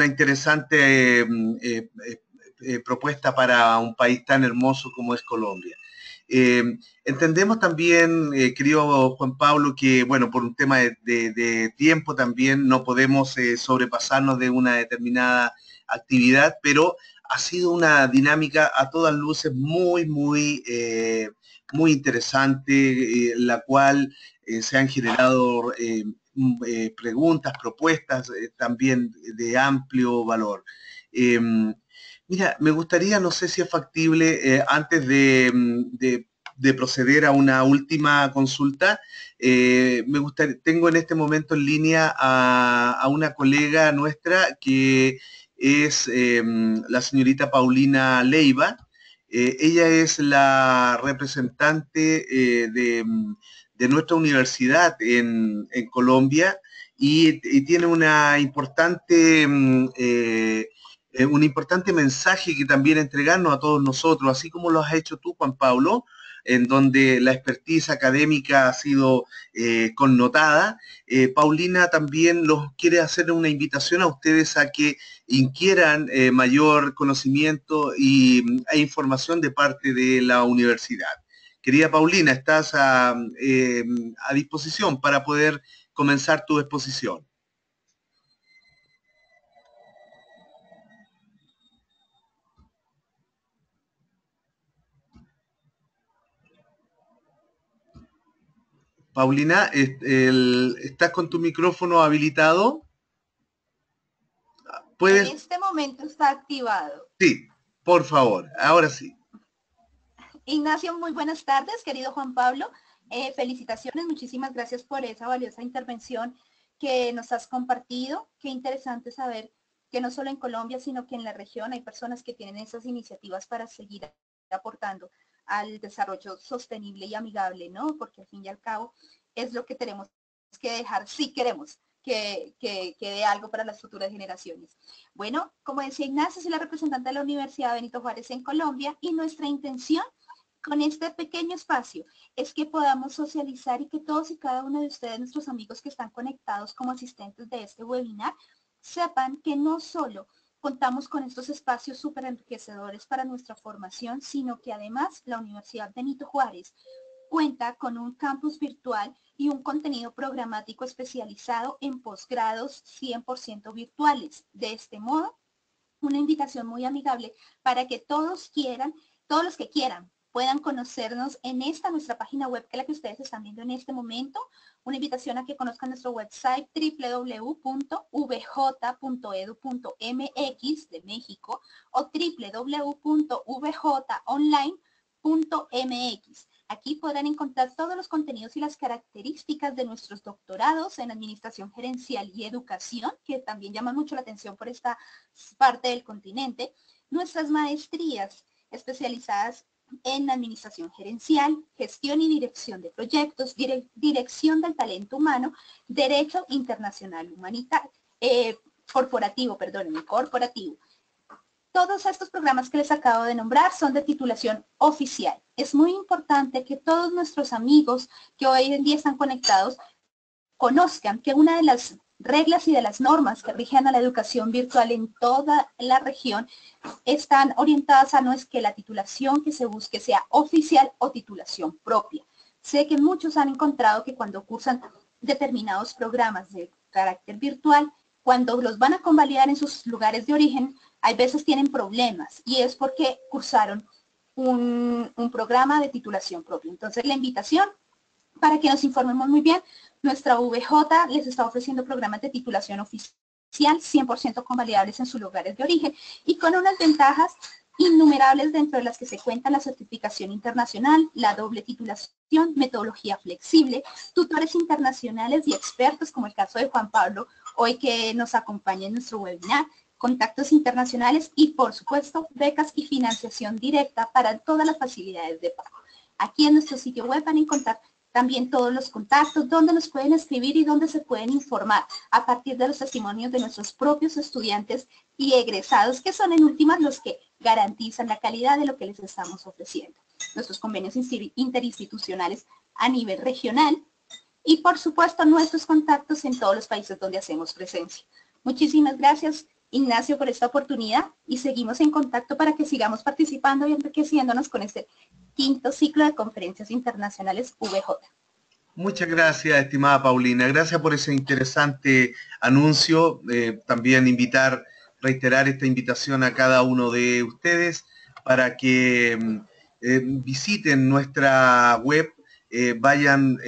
interesante propuesta para un país tan hermoso como es Colombia. Entendemos también, querido Juan Pablo, que, bueno, por un tema de tiempo también no podemos sobrepasarnos de una determinada actividad, pero ha sido una dinámica a todas luces muy interesante, la cual se han generado preguntas, propuestas también de amplio valor. Mira, me gustaría, no sé si es factible, antes de proceder a una última consulta, tengo en este momento en línea a una colega nuestra que es la señorita Paulina Leiva. Ella es la representante de nuestra universidad en Colombia y tiene un importante mensaje que también entregarnos a todos nosotros, así como lo has hecho tú, Juan Pablo, en donde la expertise académica ha sido connotada. Paulina también los quiere hacer una invitación a ustedes a que inquieran mayor conocimiento e información de parte de la universidad. Querida Paulina, estás a disposición para poder comenzar tu exposición. Paulina, ¿estás con tu micrófono habilitado?
¿Puedes? En este momento está activado.
Sí, por favor, ahora sí.
Ignacio, muy buenas tardes, querido Juan Pablo. Felicitaciones, muchísimas gracias por esa valiosa intervención que nos has compartido. Qué interesante saber que no solo en Colombia, sino que en la región hay personas que tienen esas iniciativas para seguir aportando al desarrollo sostenible y amigable, ¿no? Porque al fin y al cabo es lo que tenemos que dejar si queremos que dé algo para las futuras generaciones. Bueno, como decía Ignacio, soy la representante de la Universidad Benito Juárez en Colombia y nuestra intención con este pequeño espacio es que podamos socializar y que todos y cada uno de ustedes, nuestros amigos que están conectados como asistentes de este webinar, sepan que no solo contamos con estos espacios súper enriquecedores para nuestra formación, sino que además la Universidad Benito Juárez cuenta con un campus virtual y un contenido programático especializado en posgrados 100% virtuales. De este modo, una invitación muy amigable para que todos los que quieran, puedan conocernos en nuestra página web, que es la que ustedes están viendo en este momento. Una invitación a que conozcan nuestro website www.vj.edu.mx de México o www.vjonline.mx. Aquí podrán encontrar todos los contenidos y las características de nuestros doctorados en Administración Gerencial y Educación, que también llaman mucho la atención por esta parte del continente. Nuestras maestrías especializadas en Administración Gerencial, Gestión y Dirección de Proyectos, Dirección del Talento Humano, Derecho Internacional Humanitario, corporativo. Todos estos programas que les acabo de nombrar son de titulación oficial. Es muy importante que todos nuestros amigos que hoy en día están conectados conozcan que una de las reglas y de las normas que rigen a la educación virtual en toda la región están orientadas a no es que la titulación que se busque sea oficial o titulación propia. Sé que muchos han encontrado que cuando cursan determinados programas de carácter virtual, cuando los van a convalidar en sus lugares de origen, hay veces tienen problemas y es porque cursaron un programa de titulación propia. Entonces la invitación para que nos informemos muy bien, nuestra VJ les está ofreciendo programas de titulación oficial 100% convalidables en sus lugares de origen y con unas ventajas innumerables dentro de las que se cuentan la certificación internacional, la doble titulación, metodología flexible, tutores internacionales y expertos como el caso de Juan Pablo, hoy que nos acompaña en nuestro webinar, contactos internacionales y por supuesto becas y financiación directa para todas las facilidades de pago. Aquí en nuestro sitio web van a encontrar también todos los contactos, donde nos pueden escribir y donde se pueden informar a partir de los testimonios de nuestros propios estudiantes y egresados, que son en últimas los que garantizan la calidad de lo que les estamos ofreciendo. Nuestros convenios interinstitucionales a nivel regional y, por supuesto, nuestros contactos en todos los países donde hacemos presencia. Muchísimas gracias Ignacio, por esta oportunidad y seguimos en contacto para que sigamos participando y enriqueciéndonos con este quinto ciclo de conferencias internacionales VJ.
Muchas gracias, estimada Paulina. Gracias por ese interesante anuncio. También reiterar esta invitación a cada uno de ustedes para que visiten nuestra web, vayan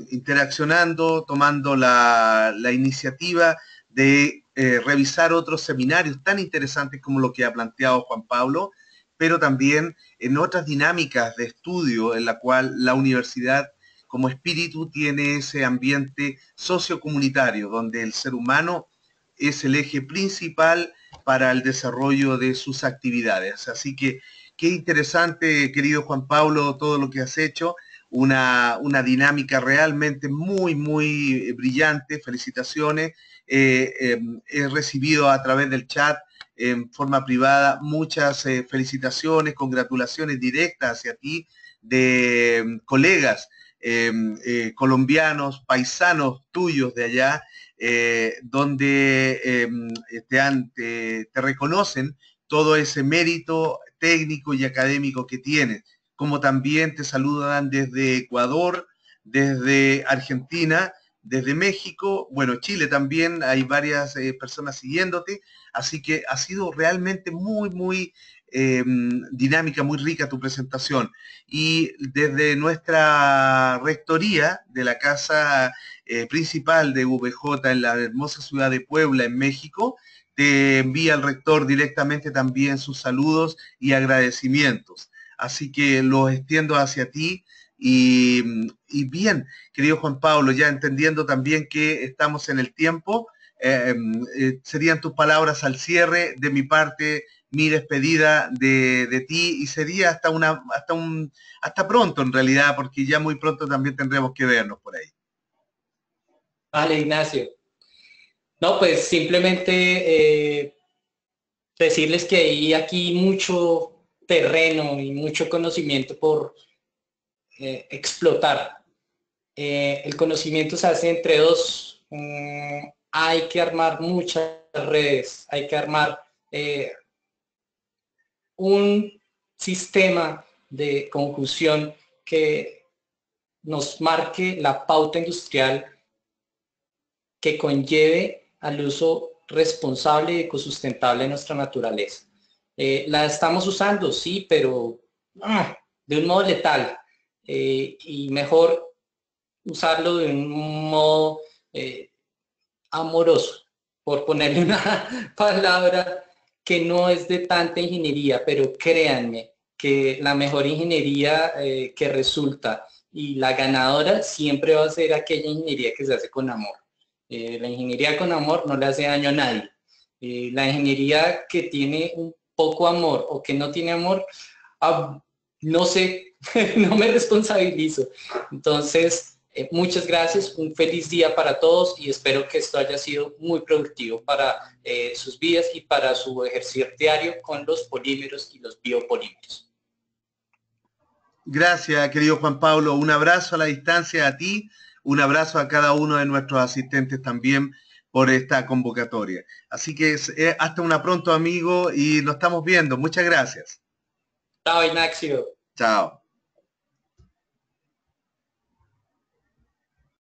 interaccionando, tomando la iniciativa de revisar otros seminarios tan interesantes como lo que ha planteado Juan Pablo, pero también en otras dinámicas de estudio en la cual la universidad como espíritu tiene ese ambiente sociocomunitario, donde el ser humano es el eje principal para el desarrollo de sus actividades. Así que qué interesante, querido Juan Pablo, todo lo que has hecho, una dinámica realmente muy, muy brillante. Felicitaciones. He recibido a través del chat en forma privada muchas felicitaciones, congratulaciones directas hacia ti de colegas colombianos, paisanos tuyos de allá, donde te reconocen todo ese mérito técnico y académico que tienes, como también te saludan desde Ecuador, desde Argentina, desde México, bueno, Chile también, hay varias personas siguiéndote, así que ha sido realmente muy, muy dinámica, muy rica tu presentación. Y desde nuestra rectoría de la casa principal de VJ en la hermosa ciudad de Puebla, en México, te envía el rector directamente también sus saludos y agradecimientos. Así que los extiendo hacia ti. Y bien, querido Juan Pablo, ya entendiendo también que estamos en el tiempo, serían tus palabras al cierre. De mi parte, mi despedida de ti, y sería hasta pronto en realidad, porque ya muy pronto también tendremos que vernos por ahí.
Vale, Ignacio. No, pues simplemente decirles que hay aquí mucho terreno y mucho conocimiento por explotar. El conocimiento se hace entre dos. Hay que armar muchas redes, hay que armar un sistema de conjunción que nos marque la pauta industrial que conlleve al uso responsable y ecosustentable de nuestra naturaleza. La estamos usando, sí, pero de un modo letal, y mejor usarlo de un modo amoroso, por ponerle una palabra que no es de tanta ingeniería, pero créanme que la mejor ingeniería que resulta y la ganadora siempre va a ser aquella ingeniería que se hace con amor. La ingeniería con amor no le hace daño a nadie. La ingeniería que tiene un poco amor o que no tiene amor, no sé, no me responsabilizo. Entonces, muchas gracias, un feliz día para todos y espero que esto haya sido muy productivo para sus vidas y para su ejercicio diario con los polímeros y los biopolímeros.
Gracias, querido Juan Pablo. Un abrazo a la distancia a ti, un abrazo a cada uno de nuestros asistentes también por esta convocatoria. Así que hasta una pronto, amigo, y nos estamos viendo. Muchas gracias.
Chao, Ignacio.
Chao.